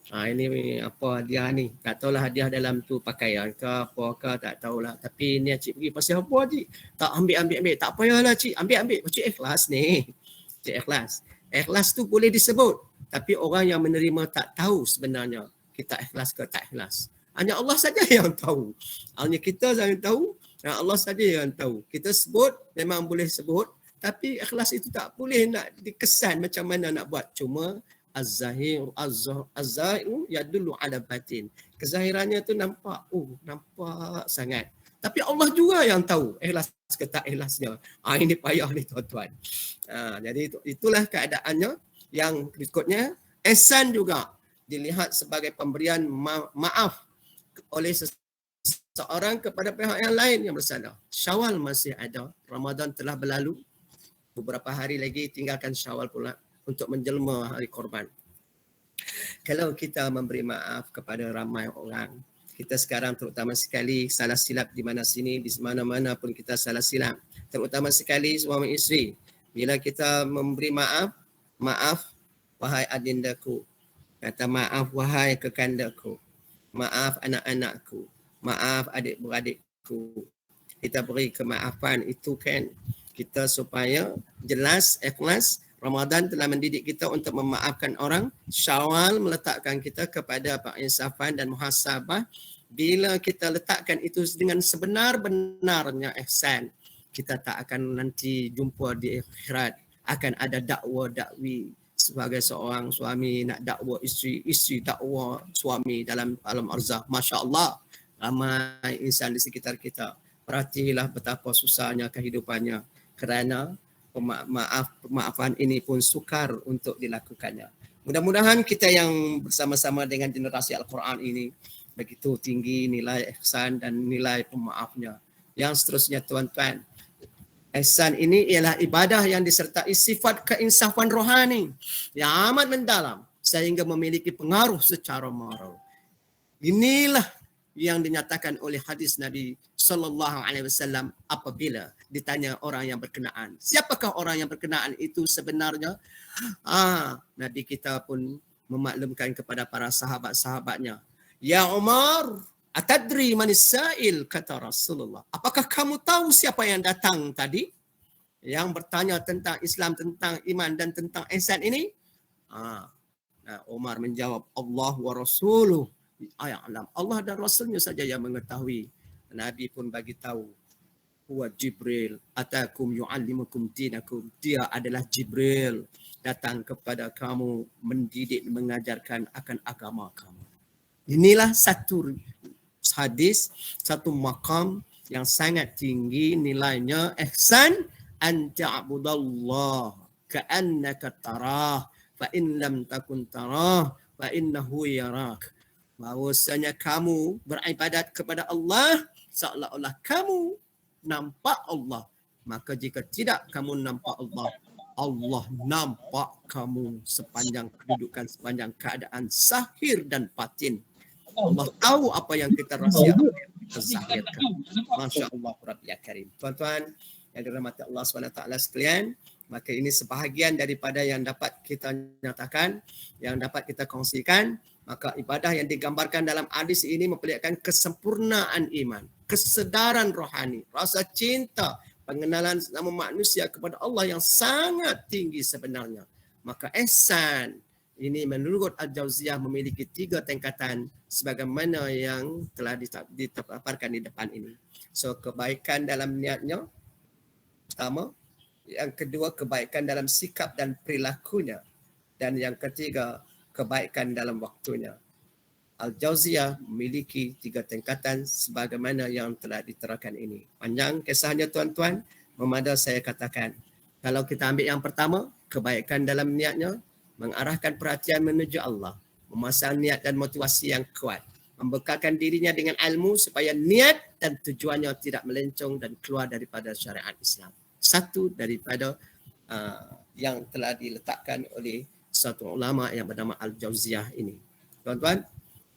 Ini apa hadiah ni? Tak tahulah hadiah dalam tu pakaian ke apa ke, tak tahulah. Tapi ni cik bagi pasal apa cik? Tak ambil. Tak payahlah cik, ambil. Cik ikhlas ni. Cik ikhlas. Ikhlas tu boleh disebut. Tapi orang yang menerima tak tahu sebenarnya kita ikhlas ke tak ikhlas. Hanya Allah saja yang tahu. Hanya kita saja yang tahu. Allah saja yang tahu. Kita sebut, memang boleh sebut. Tapi ikhlas itu tak boleh nak dikesan macam mana nak buat. Cuma az-zahir yadullu ala batin. Kezahirannya tu nampak, nampak sangat. Tapi Allah juga yang tahu ikhlas ke tak ikhlasnya. Ini payah ni tuan-tuan. Jadi itulah keadaannya. Yang berikutnya, ihsan juga dilihat sebagai pemberian maaf oleh seseorang kepada pihak yang lain yang bersalah. Syawal masih ada, Ramadan telah berlalu. Beberapa hari lagi tinggalkan Syawal pula untuk menjelma hari korban. Kalau kita memberi maaf kepada ramai orang, kita sekarang terutama sekali salah silap di mana sini, di mana-mana pun kita salah silap. Terutama sekali suami isteri. Bila kita memberi maaf wahai adindaku. Kata maaf wahai kekandaku. Maaf anak-anakku. Maaf adik-beradikku. Kita beri kemaafan itu kan kita supaya jelas, ikhlas. Ramadan telah mendidik kita untuk memaafkan orang. Syawal meletakkan kita kepada penginsafan dan muhasabah. Bila kita letakkan itu dengan sebenar-benarnya ihsan, kita tak akan nanti jumpa di akhirat. Akan ada dakwa-dakwi sebagai seorang suami nak dakwa isteri, isteri dakwa suami dalam alam arzah. Masya Allah, ramai insan di sekitar kita. Perhatilah betapa susahnya kehidupannya kerana pemaafan ini pun sukar untuk dilakukannya. Mudah-mudahan kita yang bersama-sama dengan generasi Al-Quran ini begitu tinggi nilai ihsan dan nilai pemaafnya. Yang seterusnya tuan-tuan, ihsan ini ialah ibadah yang disertai sifat keinsafan rohani yang amat mendalam sehingga memiliki pengaruh secara moral. Inilah yang dinyatakan oleh hadis Nabi SAW apabila ditanya orang yang berkenaan. Siapakah orang yang berkenaan itu sebenarnya? Nabi kita pun memaklumkan kepada para sahabat-sahabatnya. Ya Umar, atadri manis sa'il, kata Rasulullah. Apakah kamu tahu siapa yang datang tadi? Yang bertanya tentang Islam, tentang iman dan tentang ihsan ini? Umar menjawab, Allah wa Rasuluh. Allah dan Rasulnya saja yang mengetahui. Nabi pun bagi tahu. Huwa Jibril, atakum yu'allimukum dinakum. Dia adalah Jibril. Datang kepada kamu, mendidik, mengajarkan akan agama kamu. Inilah satu hadis, satu maqam yang sangat tinggi nilainya. Ihsan an ta'budallah ka'annaka tarah fa in lam takun tarah fa innahu yarak. Bahwasanya kamu beribadat kepada Allah seolah-olah kamu nampak Allah. Maka jika tidak kamu nampak Allah, Allah nampak kamu sepanjang kedudukan, sepanjang keadaan zahir dan batin. Allah tahu apa yang kita rahsia, apa yang kita zahirkan. Masya Allah, Rabbi Karim. Tuan-tuan yang dirahmati Allah SWT sekalian, maka ini sebahagian daripada yang dapat kita nyatakan, yang dapat kita kongsikan. Maka ibadah yang digambarkan dalam hadis ini memperlihatkan kesempurnaan iman, kesedaran rohani, rasa cinta, pengenalan nama manusia kepada Allah yang sangat tinggi sebenarnya. Maka ihsan ini menurut Al-Jauziyah memiliki 3 tingkatan sebagaimana yang telah dipaparkan di depan ini. So kebaikan dalam niatnya pertama, yang kedua kebaikan dalam sikap dan perilakunya, dan yang ketiga kebaikan dalam waktunya. Al-Jauziyah memiliki 3 tingkatan sebagaimana yang telah diterakan ini. Panjang kisahnya tuan-tuan, memada saya katakan. Kalau kita ambil yang pertama, kebaikan dalam niatnya, mengarahkan perhatian menuju Allah, memasang niat dan motivasi yang kuat, membekalkan dirinya dengan ilmu supaya niat dan tujuannya tidak melencong dan keluar daripada syariat Islam. satu daripada yang telah diletakkan oleh satu ulama yang bernama Al-Jauziyah ini. Tuan-tuan,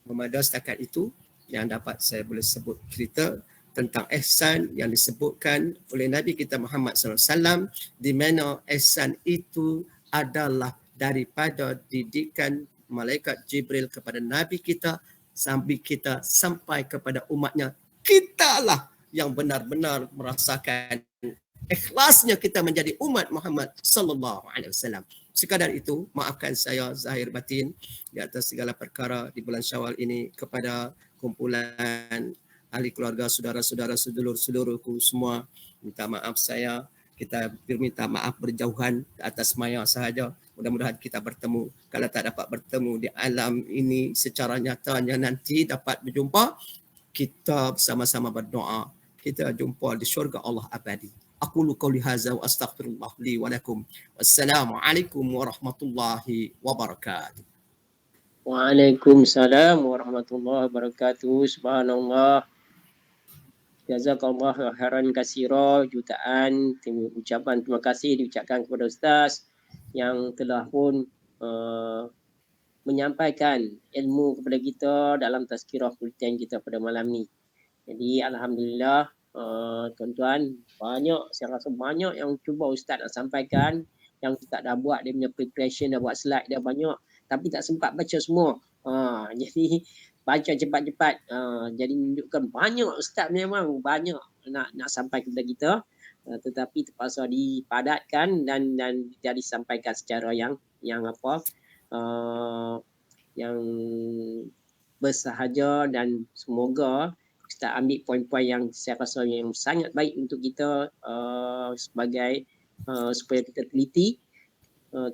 memada setakat itu yang dapat saya boleh sebut cerita tentang ihsan yang disebutkan oleh Nabi kita Muhammad SAW, di mana ihsan itu adalah daripada didikan malaikat Jibril kepada Nabi kita sampai kepada umatnya. Kitalah yang benar-benar merasakan ikhlasnya kita menjadi umat Muhammad sallallahu alaihi wasallam. Sekadar itu, maafkan saya zahir batin di atas segala perkara di bulan Syawal ini kepada kumpulan ahli keluarga, saudara-saudara, sedulur-sedulurku semua. Minta maaf saya, kita minta maaf berjauhan atas maya sahaja. Mudah-mudahan kita bertemu. Kalau tak dapat bertemu di alam ini secara nyatanya nanti dapat berjumpa, kita bersama-sama berdoa. Kita jumpa di syurga Allah abadi. Aqulu qawli hadza wa astaghfirullah li wa lakum. Wassalamualaikum warahmatullahi wabarakatuh. Waalaikumsalam warahmatullahi wabarakatuh. Subhanallah. Jazakallah khairan katsira, jutaan ucapan terima kasih diucapkan kepada Ustaz yang telah pun menyampaikan ilmu kepada kita dalam tazkirah Quran kita pada malam ni. Jadi alhamdulillah tuan-tuan, saya rasa banyak yang cuba Ustaz nak sampaikan, yang Ustaz dah buat dia punya preparation, dah buat slide dah banyak, tapi tak sempat baca semua. Jadi baca cepat-cepat. Jadi menunjukkan banyak Ustaz memang banyak nak sampai kepada kita, tetapi terpaksa dipadatkan dan jadi disampaikan secara yang yang bersahaja, dan semoga kita ambil poin-poin yang saya rasa yang sangat baik untuk kita sebagai supaya kita teliti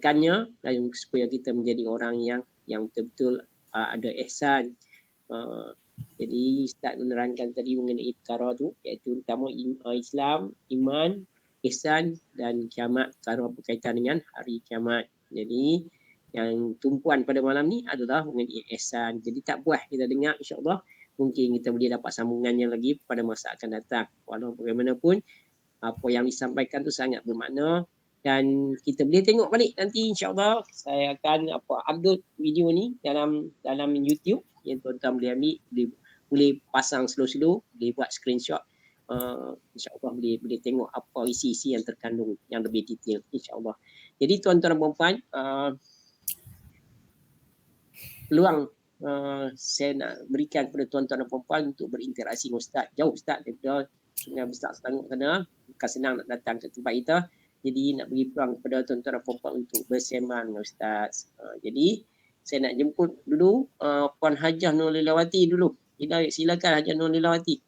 kannya, dan supaya kita menjadi orang yang betul-betul ada ihsan. Jadi Ustaz menerangkan tadi mengenai perkara tu, iaitu utama Islam, iman, ihsan dan kiamat, perkara berkaitan dengan hari kiamat. Jadi yang tumpuan pada malam ni adalah mengenai ihsan. Jadi tak puas kita dengar, insya-Allah mungkin kita boleh dapat sambungannya lagi pada masa akan datang. Walau bagaimanapun apa yang disampaikan tu sangat bermakna, dan kita boleh tengok balik nanti, insya-Allah saya akan upload video ni dalam YouTube yang tuan-tuan boleh ambil, boleh pasang slow-slow, boleh buat screenshot. InsyaAllah boleh tengok apa isi-isi yang terkandung yang lebih detail, insyaAllah. Jadi tuan-tuan dan puan-puan, peluang saya nak berikan kepada tuan-tuan dan puan-puan untuk berinteraksi dengan Ustaz. Jauh Ustaz daripada Sungai Besar Selangor sana, bukan senang nak datang ke tempat kita. Jadi nak beri peluang kepada tuan-tuan dan puan-puan untuk bersembang dengan Ustaz. Jadi saya nak jemput dulu Puan Hajah Nur Lilawati dulu. Silakan Hajah Nur Lilawati.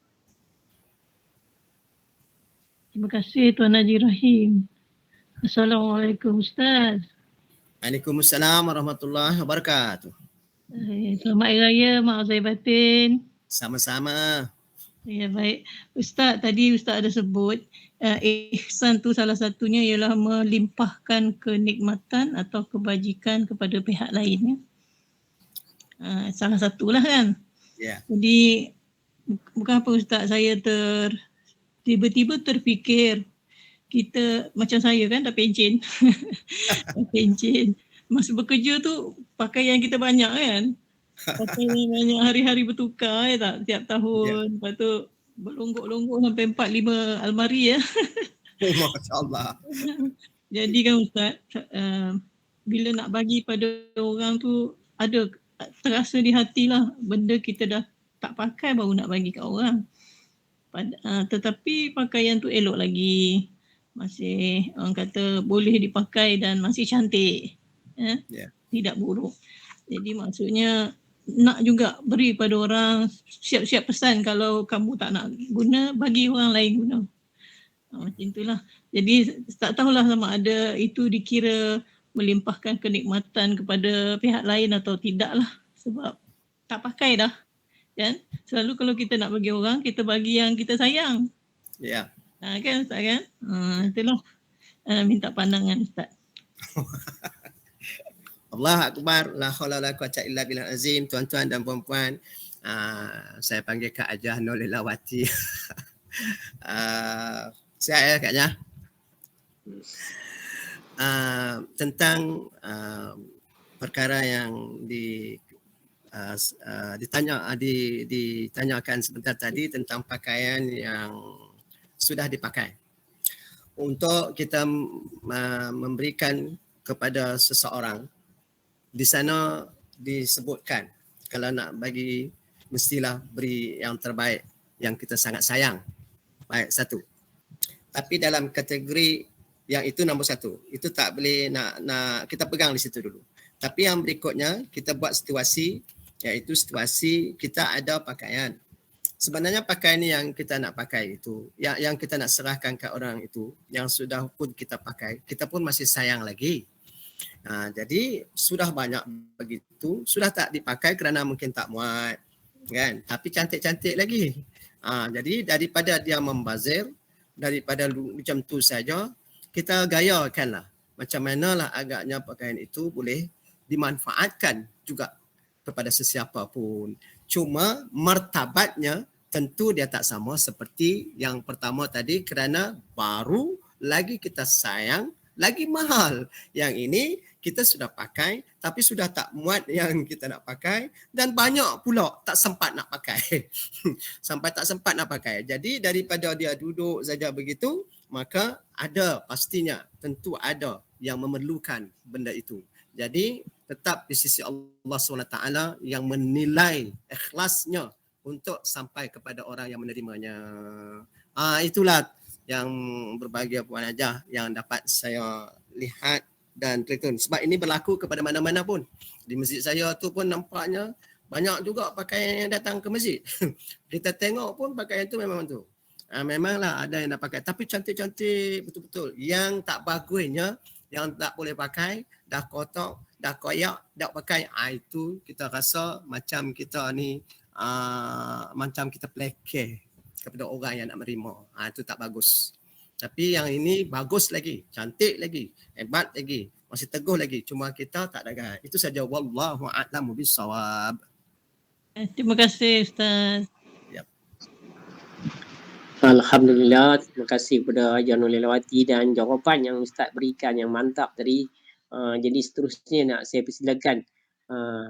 Terima kasih Tuan Haji Rahim. Assalamualaikum Ustaz. Waalaikumsalam warahmatullahi wabarakatuh. Selamat Hari Raya, maaf zahir batin. Sama-sama. Ya baik. Ustaz, tadi Ustaz ada sebut ihsan tu salah satunya ialah melimpahkan kenikmatan atau kebajikan kepada pihak lain. Salah satulah kan. Ya. Jadi bukan apa Ustaz, saya tiba-tiba terfikir kita macam saya kan dah pencen. Dah pencen. Masa bekerja tu pakaian kita banyak kan. Pakaian banyak, hari-hari bertukar tak tiap tahun. Lepas tu berlonggok-longgok sampai 4-5 almari ya. Masya-Allah. Jadi kan Ustaz, bila nak bagi pada orang tu ada terasa di hatilah benda kita dah tak pakai baru nak bagi kat orang. Tetapi pakaian tu elok lagi. Masih orang kata boleh dipakai dan masih cantik. Tidak buruk. Jadi maksudnya nak juga beri pada orang, siap-siap pesan kalau kamu tak nak guna, bagi orang lain guna. Macam itulah. Jadi tak tahulah sama ada itu dikira melimpahkan kenikmatan kepada pihak lain atau tidak lah. Sebab tak pakai dah. Kan? Selalu kalau kita nak bagi orang, kita bagi yang kita sayang. Ya. Kan Ustaz kan? Itulah. Minta pandangan Ustaz. Allah Akbar, la haula wala quwwata illa billah azim. Tuan-tuan dan puan-puan, saya panggil Kak Hajah Nur Lilawati. Sihat ya Kak Hajah? Tentang perkara yang ditanyakan sebentar tadi tentang pakaian yang sudah dipakai. Untuk kita memberikan kepada seseorang, di sana disebutkan kalau nak bagi mestilah beri yang terbaik yang kita sangat sayang. Baik, satu. Tapi dalam kategori yang itu nombor satu, itu tak boleh nak kita pegang di situ dulu. Tapi yang berikutnya kita buat situasi, iaitu situasi kita ada pakaian. Sebenarnya pakaian yang kita nak pakai itu, yang kita nak serahkan ke orang itu, yang sudah pun kita pakai, kita pun masih sayang lagi. Jadi sudah banyak begitu, sudah tak dipakai kerana mungkin tak muat, kan? Tapi cantik-cantik lagi. Jadi daripada dia membazir, daripada macam tu saja, kita gayakanlah macam manalah agaknya pakaian itu boleh dimanfaatkan juga kepada sesiapa pun. Cuma martabatnya tentu dia tak sama seperti yang pertama tadi, kerana baru lagi kita sayang, lagi mahal. Yang ini kita sudah pakai tapi sudah tak muat yang kita nak pakai, dan banyak pula tak sempat nak pakai. Sampai tak sempat nak pakai. Jadi daripada dia duduk saja begitu, maka ada pastinya tentu ada yang memerlukan benda itu. Jadi tetap di sisi Allah SWT yang menilai ikhlasnya untuk sampai kepada orang yang menerimanya. Itulah yang berbahagia Puan Hajah yang dapat saya lihat dan telefon. Sebab ini berlaku kepada mana-mana pun. Di masjid saya tu pun nampaknya banyak juga pakaian yang datang ke masjid. Kita tengok pun pakaian tu memang tu. Memanglah ada yang nak pakai. Tapi cantik-cantik betul-betul. Yang tak bagusnya, yang tak boleh pakai, dah kotak, dah koyak, dah pakai. Itu kita rasa macam kita ni, macam kita pelekeh kepada orang yang nak menerima. Itu tak bagus. Tapi yang ini bagus lagi, cantik lagi, hebat lagi, masih teguh lagi. Cuma kita tak dagang. Itu saja. Wallahu a'lamu bissawab. Terima kasih Ustaz. Alhamdulillah, terima kasih kepada Haji Nurlilawati dan jawapan yang Ustaz berikan yang mantap tadi. Jadi seterusnya nak saya persilakan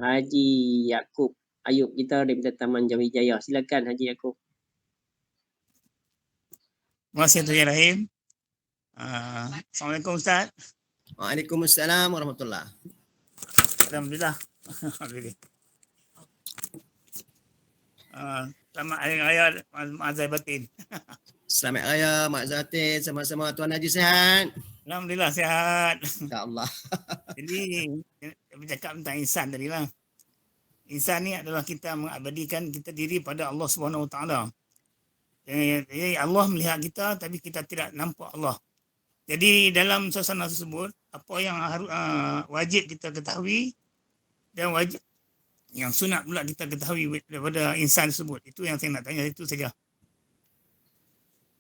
Haji Yaakob Ayub kita daripada Taman Jawijaya. Silakan Haji Yaakob. Terima kasih Tuan Rahim. Assalamualaikum Ustaz. Waalaikumsalam warahmatullahi. Alhamdulillah. Selamat Hari Raya Mazhar Batin. Selamat Raya Mak Zatin, sama-sama. Tuan Haji sihat? Alhamdulillah sihat. InsyaAllah. Jadi saya bercakap tentang insan tadi lah. Insan ni adalah kita mengabadikan kita diri pada Allah Subhanahu Wa Taala. Jadi Allah melihat kita tapi kita tidak nampak Allah. Jadi dalam suasana tersebut, apa yang harus wajib kita ketahui dan wajib yang sunat pula kita ketahui daripada insan tersebut. Itu yang saya nak tanya, itu saja.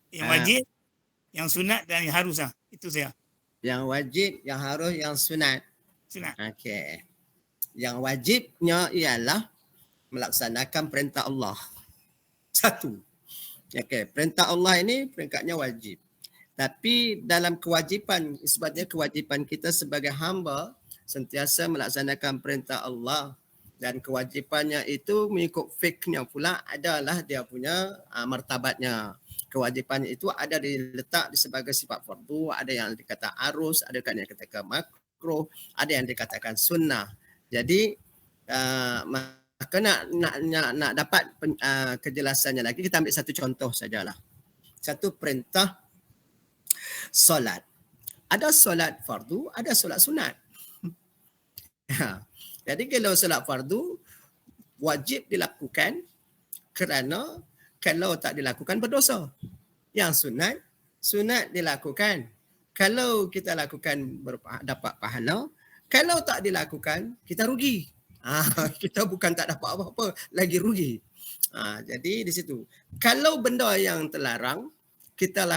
Yang wajib, yang sunat dan yang harus lah. Itu saja. Yang wajib, yang harus, yang sunat. Sunat. Okey. Yang wajibnya ialah melaksanakan perintah Allah. Satu. Okey, perintah Allah ini peringkatnya wajib. Tapi dalam kewajipan, sebabnya kewajipan kita sebagai hamba sentiasa melaksanakan perintah Allah, dan kewajipannya itu mengikut fiknya pula adalah dia punya martabatnya. Kewajipannya itu ada diletak sebagai sifat fardu, ada yang dikata arus, ada yang dikatakan makruh, ada yang dikatakan sunnah. Jadi maka nak dapat kejelasannya lagi, kita ambil satu contoh sajalah. Satu perintah solat. Ada solat fardu, ada solat sunat. Jadi kalau solat fardu wajib dilakukan kerana kalau tak dilakukan berdosa. Yang sunat dilakukan. Kalau kita lakukan dapat pahala, kalau tak dilakukan kita rugi. Kita bukan tak dapat apa-apa, lagi rugi. Jadi di situ. Kalau benda yang terlarang kita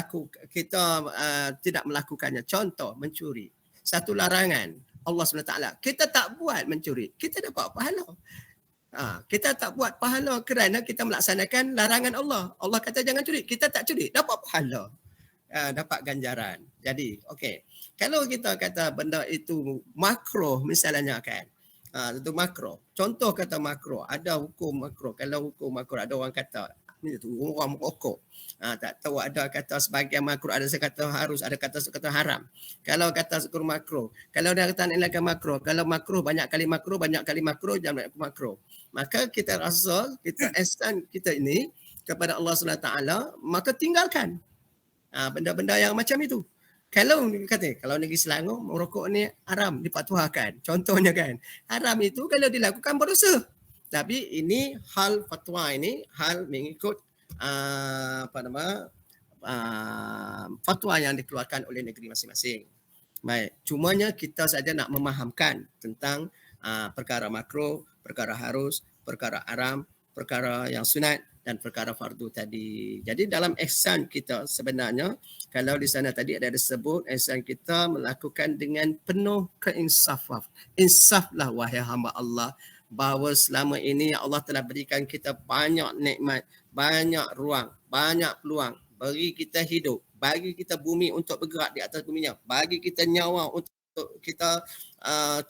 tidak melakukannya, contoh mencuri. Satu larangan Allah SWT, kita tak buat mencuri, kita dapat pahala. Kita tak buat pahala kerana kita melaksanakan larangan Allah. Allah kata jangan curi, kita tak curi, dapat pahala. dapat ganjaran. Jadi okey, kalau kita kata benda itu makruh misalnya kan, itu makruh. Contoh kata makruh, ada hukum makruh. Kalau hukum makruh ada orang kata ni tu orang merokok. Tak tahu, ada kata sebahagian makruh, ada kata harus, ada kata haram. Kalau kata syukur makruh, kalau dia kata nilai makruh, kalau makruh banyak kali makruh, jangan banyak makruh. Maka kita rasa kita ihsan kita ini kepada Allah SWT, maka tinggalkan benda-benda yang macam itu. Kalau kata kalau negeri Selangor merokok ni haram, dipatuakan. Contohnya kan, haram itu kalau dilakukan berdosa. Tapi ini hal fatwa, ini hal mengikut fatwa yang dikeluarkan oleh negeri masing-masing. Baik, cumanya kita saja nak memahamkan tentang perkara makruh, perkara harus, perkara haram, perkara yang sunat dan perkara fardu tadi. Jadi dalam ihsan kita sebenarnya, kalau di sana tadi ada disebut ihsan kita melakukan dengan penuh keinsafan. Insaflah wahai hamba Allah, bahawa selama ini Allah telah berikan kita banyak nikmat, banyak ruang, banyak peluang, bagi kita hidup, bagi kita bumi untuk bergerak di atas buminya, bagi kita nyawa untuk kita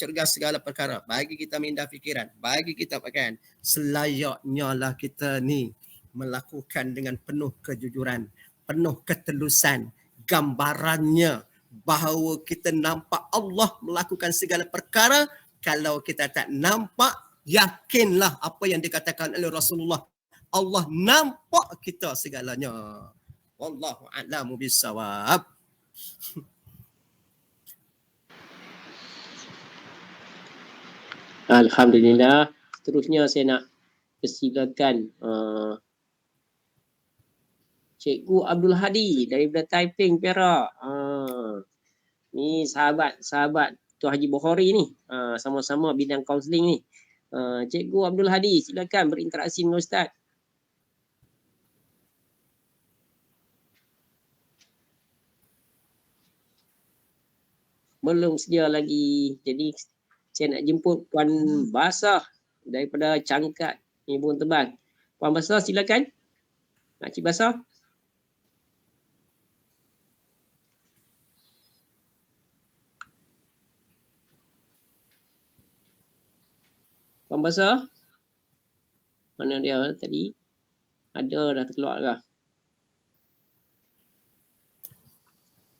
cergas segala perkara, bagi kita minda fikiran, bagi kita pakaian. Selayaknya lah kita ni melakukan dengan penuh kejujuran, penuh ketelusan, gambarannya bahawa kita nampak Allah melakukan segala perkara. Kalau kita tak nampak, yakinlah apa yang dikatakan oleh Rasulullah, Allah nampak kita segalanya. Wallahu a'lamu bissawab. Alhamdulillah. Seterusnya saya nak persilakan Cikgu Abdul Hadi daripada Taiping, Perak. Ni sahabat Tuan Haji Bukhari ni. Sama-sama bidang kaunseling ni. Cikgu Abdul Hadi, silakan berinteraksi dengan Ustaz. Belum sedia lagi. Jadi saya nak jemput Puan Basah daripada Cangkat, Ibu Tebal. Puan Basah, silakan. Makcik Basah. Puan Basah. Mana dia tadi? Ada dah terkeluar kah?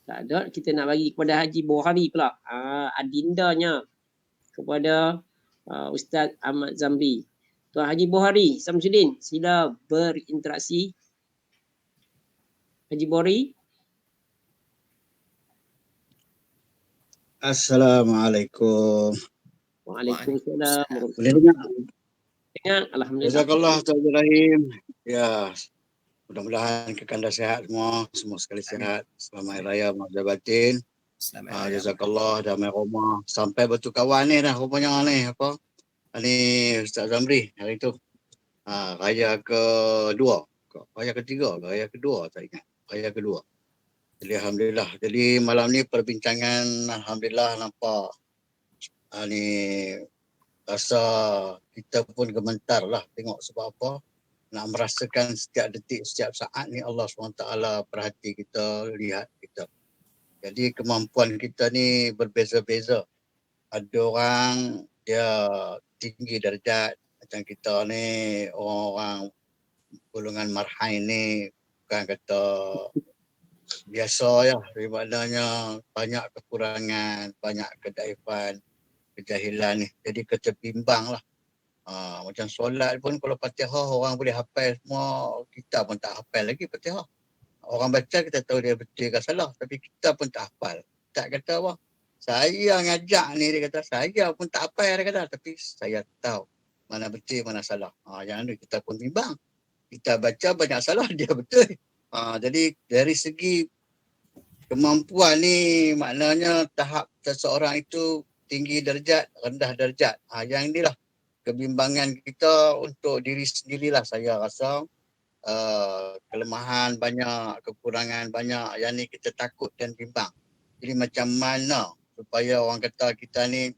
Tak ada. Kita nak bagi kepada Haji Bukhari pula. Adindanya kepada Ustaz Ahmad Zamri. Tuan Haji Bukhari Samsudin, sila berinteraksi. Haji Bukhari. Assalamualaikum. Waalaikumsalam. Boleh dengar? Dengar, alhamdulillah. Jazakallah Tuan Ibrahim. Ya, mudah-mudahan kekanda sihat semua sekali sihat. Selamat Hari Raya Mahfuzat Batin. Jazakallah, damai rumah. Sampai betul kawan ni dah rupanya ni apa? Ni Ustaz Zamri hari tu. Raya kedua. Raya ketiga ke raya kedua tak ingat. Raya kedua. Jadi alhamdulillah. Jadi malam ni perbincangan alhamdulillah nampak ni rasa kita pun gemetar lah tengok sebab apa, nak merasakan setiap detik, setiap saat ni Allah SWT perhati kita, lihat kita. Jadi kemampuan kita ni berbeza-beza. Ada orang dia tinggi darjat, macam kita ni orang golongan marhain ni bukan kata biasa ya, maknanya banyak kekurangan, banyak kedaifan, kejahilan ni. Jadi keterbimbang lah. Macam solat pun kalau Fatihah orang boleh hafal semua, kita pun tak hafal lagi Fatihah. Orang baca kita tahu dia betul ke salah, tapi kita pun tak hafal. Tak kata apa, saya ngajak ni, dia kata saya pun tak hafal, dia kata, tapi saya tahu mana betul mana salah. Yang ni kita pun bimbang. Kita baca banyak salah, dia betul. Jadi dari segi kemampuan ni maknanya tahap seseorang itu tinggi darjat, rendah darjat. Yang inilah kebimbangan kita untuk diri sendirilah saya rasa. Kelemahan banyak, kekurangan banyak, yang ni kita takut dan bimbang. Jadi macam mana supaya orang kata kita ni,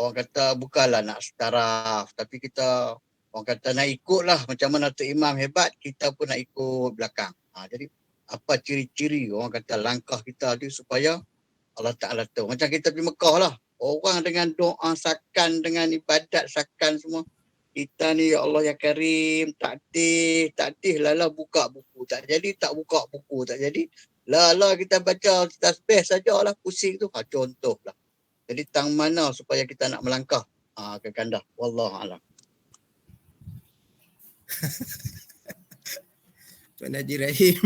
orang kata bukanlah nak setaraf, tapi kita orang kata nak ikutlah macam mana tu imam hebat, kita pun nak ikut belakang. Jadi apa ciri-ciri orang kata langkah kita tu supaya Allah Ta'ala tahu. Macam kita pergi Mekah lah. Orang dengan doa sakan, dengan ibadat sakan semua. Kita ni ya Allah ya Karim, takdih lah buka buku. Tak jadi tak buka buku, tak jadi. Lah kita baca tasbih sajalah pusing tu. Contohlah. Jadi tang mana supaya kita nak melangkah ke kandah. Wallahualam. Tuan Haji Rahim.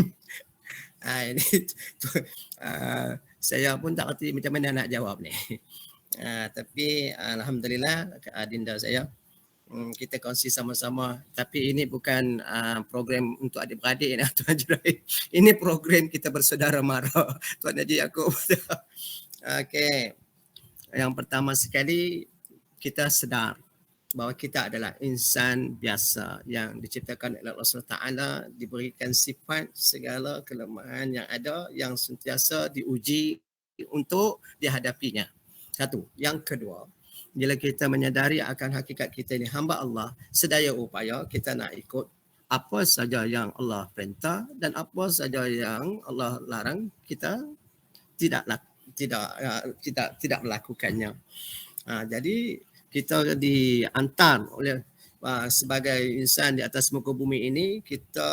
Ini saya pun tak kerti macam mana nak jawab ni. Tapi alhamdulillah adinda saya kita kongsi sama-sama. Tapi ini bukan program untuk adik-beradik ni Tuan Haji Rahim. Ini program kita bersaudara mara. Tuan Haji Yaakob. Okey. Yang pertama sekali kita sedar bahawa kita adalah insan biasa yang diciptakan oleh Allah Taala, diberikan sifat segala kelemahan yang ada yang sentiasa diuji untuk dihadapinya. Satu. Yang kedua, bila kita menyadari akan hakikat kita ini hamba Allah, sedaya upaya kita nak ikut apa saja yang Allah perintah dan apa saja yang Allah larang, kita tidak melakukannya. Jadi kita diantar oleh sebagai insan di atas muka bumi ini, kita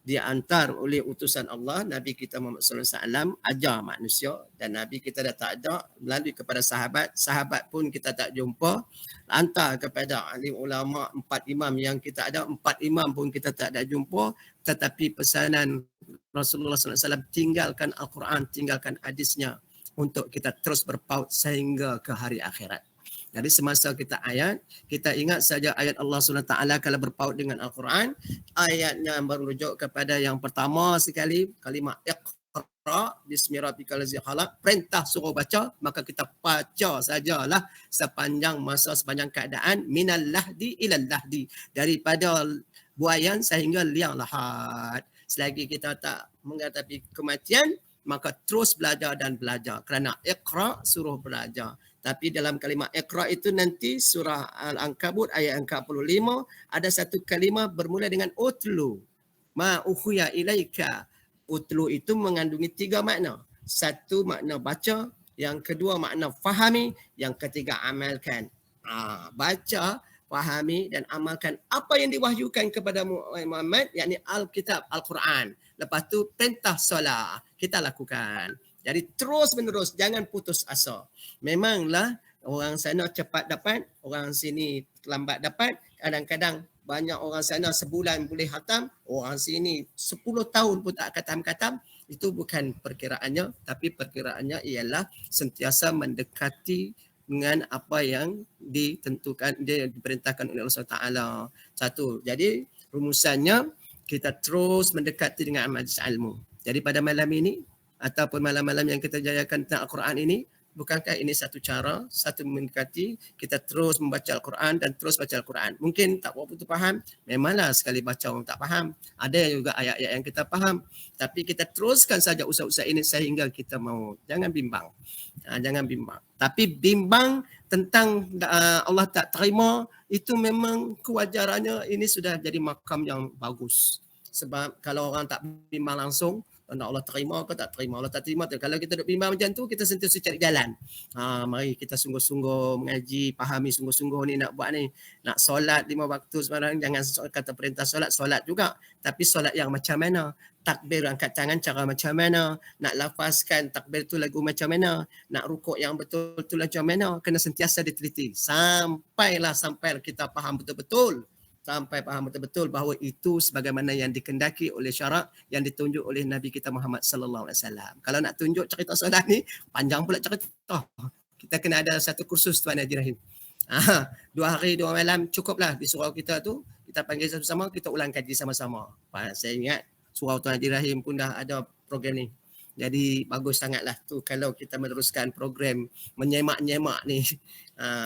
diantar oleh utusan Allah, Nabi kita Muhammad sallallahu alaihi wasallam ajar manusia, dan Nabi kita dah tak ada melalui kepada sahabat pun kita tak jumpa, hantar kepada alim ulama 4 imam yang kita ada, 4 imam pun kita tak ada jumpa, tetapi pesanan Rasulullah sallallahu alaihi wasallam, tinggalkan Al-Quran, tinggalkan hadisnya untuk kita terus berpaut sehingga ke hari akhirat. Jadi semasa kita ingat saja ayat Allah SWT kalau berpaut dengan Al-Quran, ayatnya merujuk kepada yang pertama sekali, kalimah Iqra bismirabbikal ladzi khalaq, perintah suruh baca, maka kita baca sajalah sepanjang masa, sepanjang keadaan, minal lahdi ilal lahdi, daripada buayan sehingga liang lahat. Selagi kita tak menghadapi kematian, maka terus belajar dan belajar, kerana Iqra suruh belajar. Tapi dalam kalimah Iqra itu nanti surah Al-Ankabut ayat yang ke-45 ada satu kalimah bermula dengan utlu. Ma ukhya ilaika. Utlu itu mengandungi 3 makna. Satu makna baca, yang kedua makna fahami, yang ketiga amalkan. Baca, fahami dan amalkan apa yang diwahyukan kepada Muhammad, yakni Alkitab, Al-Quran. Lepas tu perintah solat kita lakukan. Jadi terus menerus, jangan putus asa. Memanglah orang sana cepat dapat, orang sini lambat dapat. Kadang-kadang banyak orang sana sebulan boleh khatam, orang sini 10 tahun pun tak khatam-khatam. Itu bukan perkiraannya, tapi perkiraannya ialah sentiasa mendekati dengan apa yang ditentukan, dia diperintahkan oleh Allah Taala. Satu. Jadi rumusannya kita terus mendekati dengan majlis ilmu. Jadi pada malam ini ataupun malam-malam yang kita jayakan tentang Al-Quran ini, bukankah ini satu cara, satu mendekati kita terus membaca Al-Quran dan terus baca Al-Quran. Mungkin tak betul faham, memanglah sekali baca orang tak faham. Ada juga ayat-ayat yang kita faham. Tapi kita teruskan saja usaha-usaha ini sehingga kita mau. Jangan bimbang. Jangan bimbang. Tapi bimbang tentang Allah tak terima, itu memang kewajarannya, ini sudah jadi makam yang bagus. Sebab kalau orang tak bimbang langsung, Allah terima ke tak terima, Allah tak terima. Kalau kita duk bimbang macam tu, kita sentiasa cari jalan. Mari kita sungguh-sungguh mengaji, fahami sungguh-sungguh ni nak buat ni. Nak solat 5 waktu sebenarnya, jangan kata perintah solat juga. Tapi solat yang macam mana? Takbir angkat tangan cara macam mana? Nak lafazkan takbir tu lagu macam mana? Nak rukuk yang betul tu macam mana? Kena sentiasa diteliti. Sampai kita faham betul-betul. Sampai faham betul-betul bahawa itu sebagaimana yang dikendaki oleh syarak yang ditunjuk oleh Nabi kita Muhammad sallallahu alaihi wasallam. Kalau nak tunjuk cerita solat ni, panjang pula cerita. Kita kena ada satu kursus Tuan Haji Rahim. 2 hari 2 malam cukuplah di surau kita tu. Kita panggil sama-sama, kita ulang kaji sama-sama. Saya ingat surau Tuan Haji Rahim pun dah ada program ni. Jadi bagus sangatlah tu kalau kita meneruskan program menyemak-nyemak ni.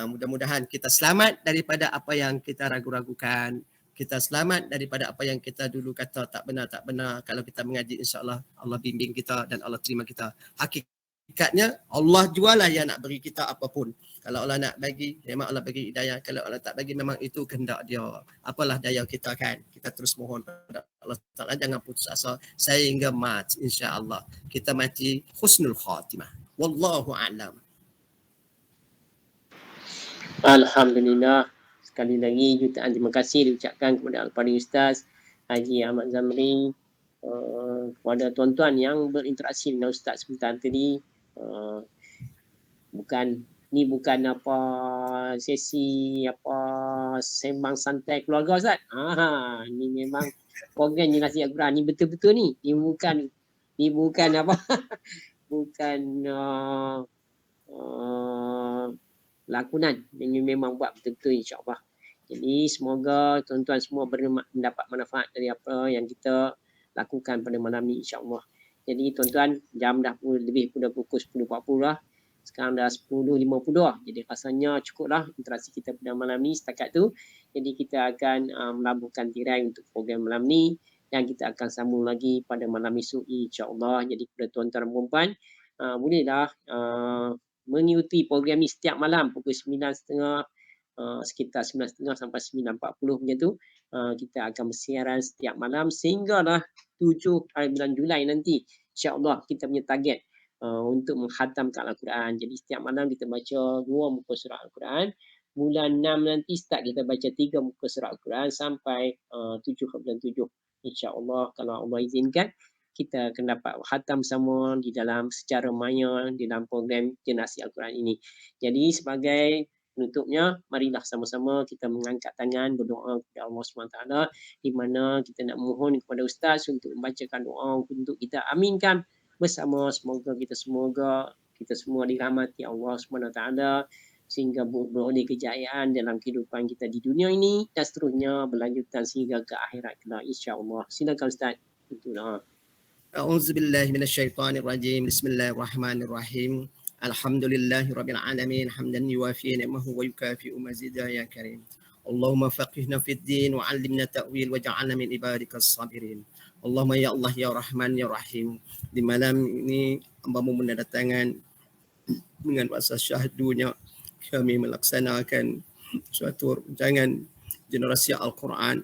Mudah-mudahan kita selamat daripada apa yang kita ragu-ragukan. Kita selamat daripada apa yang kita dulu kata tak benar. Kalau kita mengaji, insya-Allah Allah bimbing kita dan Allah terima kita. Hakikatnya Allah jualah yang nak beri kita apapun. Kalau Allah nak bagi, memang Allah bagi hidayah. Kalau Allah tak bagi, memang itu kehendak dia. Apalah daya kita kan. Kita terus mohon pada Allah Ta'ala. Jangan putus asa sehingga mati. InsyaAllah. Kita mati husnul khatimah. Wallahu a'lam. Alhamdulillah. Sekali lagi jutaan terima kasih diucapkan kepada Al-Fadhil Ustaz Haji Ahmad Zamri, kepada tuan-tuan yang berinteraksi dengan Ustaz sebentar tadi. Bukan apa sesi apa sembang santai keluarga Ustaz. Ni memang program ni nasi Al-Quran ni betul-betul ni. Ni bukan apa bukan lakonan. Ini memang buat betul-betul insya-Allah. Jadi semoga tuan-tuan semua mendapat manfaat dari apa yang kita lakukan pada malam ni insya-Allah. Jadi tuan-tuan, jam dah lebih pada pukul 10.40 lah. Sekarang dah 10.52. Jadi rasanya cukuplah interaksi kita pada malam ni setakat tu. Jadi kita akan melabuhkan tirai untuk program malam ni dan kita akan sambung lagi pada malam esok insya-Allah. Jadi kepada tuan-tuan dan puan-puan, bolehlah mengikuti program ni setiap malam pukul 9.30, sekitar 9.30 sampai 9.40 macam tu. Kita akan bersiaran setiap malam sehinggalah 7 hari bulan Julai nanti. InsyaAllah kita punya target untuk menghatamkan Al-Quran. Jadi setiap malam kita baca 2 muka surah Al-Quran. Bulan 6 nanti start kita baca 3 muka surah Al-Quran sampai 7 bulan 7. InsyaAllah kalau Allah izinkan, kita akan dapat khatam sama di dalam secara maya di dalam program Generasi Al-Quran ini. Jadi sebagai penutupnya, marilah sama-sama kita mengangkat tangan berdoa kepada Allah SWT, di mana kita nak mohon kepada Ustaz untuk membacakan doa untuk kita aminkan bersama. Semoga kita semua dirahmati Allah SWT sehingga beroleh kejayaan dalam kehidupan kita di dunia ini dan seterusnya berlanjutan sehingga ke akhirat kelak insya-Allah. Silakan Ustaz untuk doa. A'udzubillahi minasyaitonirrajim. Bismillahirrahmanirrahim. Alhamdulillahi rabbil alamin hamdan yuwafi ni'amahu wa yukafi'u mazidah ya karim. Allahumma faqihna fid din wa 'allimna ta'wil waj'alna min ibadikas sabirin. Allahumma ya Allah ya Rahman ya Rahim. Di malam ini hamba-Mu menandatangan dengan bahasa syahdunya kami melaksanakan suatu rancangan generasi Al-Quran.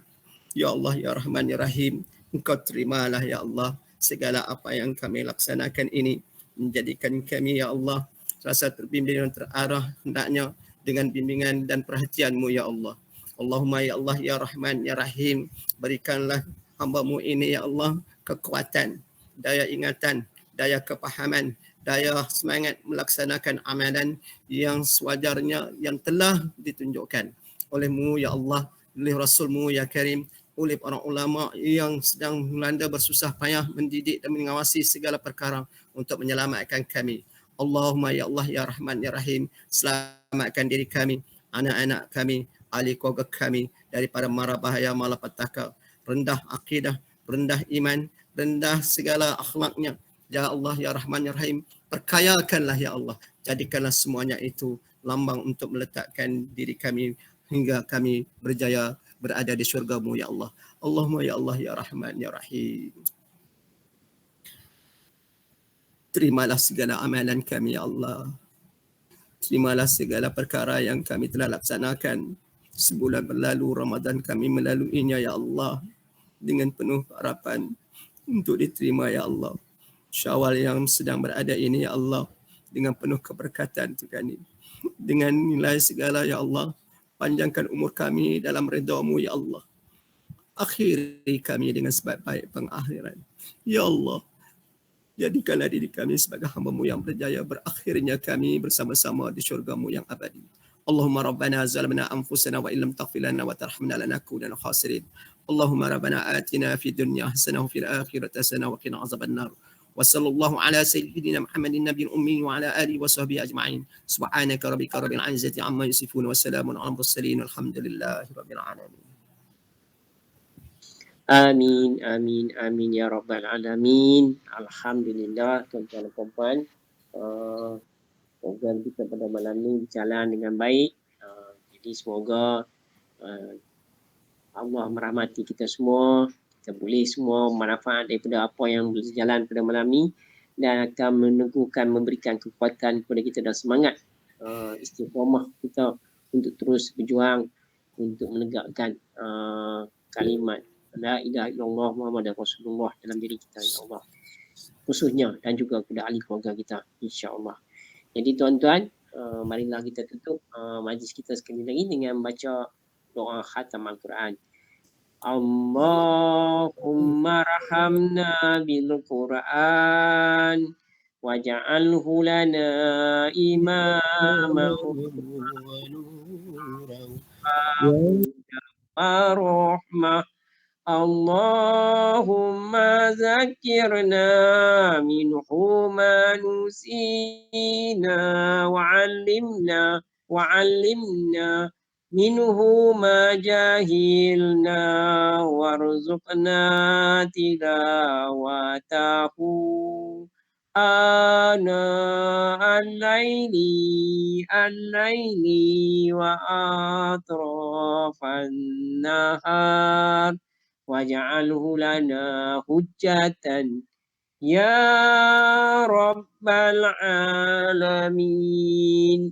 Ya Allah ya Rahman ya Rahim, Engkau terimalah ya Allah segala apa yang kami laksanakan ini, menjadikan kami ya Allah rasa terbimbing dan terarah hendaknya dengan bimbingan dan perhatian-Mu ya Allah. Allahumma ya Allah ya Rahman ya Rahim, berikanlah hamba-Mu ini ya Allah kekuatan, daya ingatan, daya kepahaman, daya semangat melaksanakan amalan yang sewajarnya yang telah ditunjukkan oleh-Mu ya Allah, oleh Rasul-Mu ya Karim, oleh para ulama yang sedang melanda bersusah payah mendidik dan mengawasi segala perkara untuk menyelamatkan kami. Allahumma ya Allah ya Rahman ya Rahim, selamatkan diri kami, anak-anak kami, ahli keluarga kami daripada mara bahaya malapetaka, rendah akidah, rendah iman, rendah segala akhlaknya. Ya Allah ya Rahman ya Rahim, perkayakanlah ya Allah, jadikanlah semuanya itu lambang untuk meletakkan diri kami hingga kami berjaya berada di syurga-Mu ya Allah. Allahumma ya Allah ya Rahman ya Rahim, terimalah segala amalan kami ya Allah. Terimalah segala perkara yang kami telah laksanakan sebulan berlalu, Ramadan kami melaluinya ya Allah dengan penuh harapan untuk diterima ya Allah. Syawal yang sedang berada ini ya Allah dengan penuh keberkatan Tuhan ini, dengan nilai segala ya Allah. Panjangkan umur kami dalam redha-Mu ya Allah. Akhiri kami dengan sebaik-baik pengakhiran. Ya Allah, jadikanlah diri kami sebagai hamba-Mu yang berjaya berakhirnya kami bersama-sama di syurga-Mu yang abadi. Allahumma rabbana zalamna anfusana wa illam taghfir lana wa tarhamna lanakunanna khasirin. Allahumma rabbana atina fid dunya hasanah wa fil akhirati hasanah wa qina azabannar. Wa sallallahu ala sayyidina Muhammadin nabiyil ummi wa ala alihi wa sahbihi ajma'in. Subhanaka rabbika rabbil izzati amma yasifun wa salamun ala mursalin walhamdulillahi rabbil alamin. Amin, amin, amin ya rabbal alamin. Alhamdulillah tuan-tuan dan puan-puan, program kita pada malam ni berjalan dengan baik. Jadi semoga Allah merahmati kita semua, kita boleh semua manfaat daripada apa yang berjalan pada malam ni dan akan meneguhkan, memberikan kekuatan kepada kita dan semangat istiqamah kita untuk terus berjuang untuk menegakkan kalimat la ilaha illallah Muhammadar Rasulullah dalam diri kita, insya-Allah. Khususnya dan juga kepada ahli keluarga kita, insya-Allah. Jadi tuan-tuan, marilah kita tutup majlis kita sekali lagi dengan baca doa khatam Al-Quran. Allahumma rahamna bil Quran waj'alhu lana imaman wa rahmah. Allahumma zakirna minhu ma nusina wa'allimna minhu ma jahilna warzuqna tilawatahu ana al-laili wa atrafan nahar waj'alhu lana hujjatan ya rabbal alamin.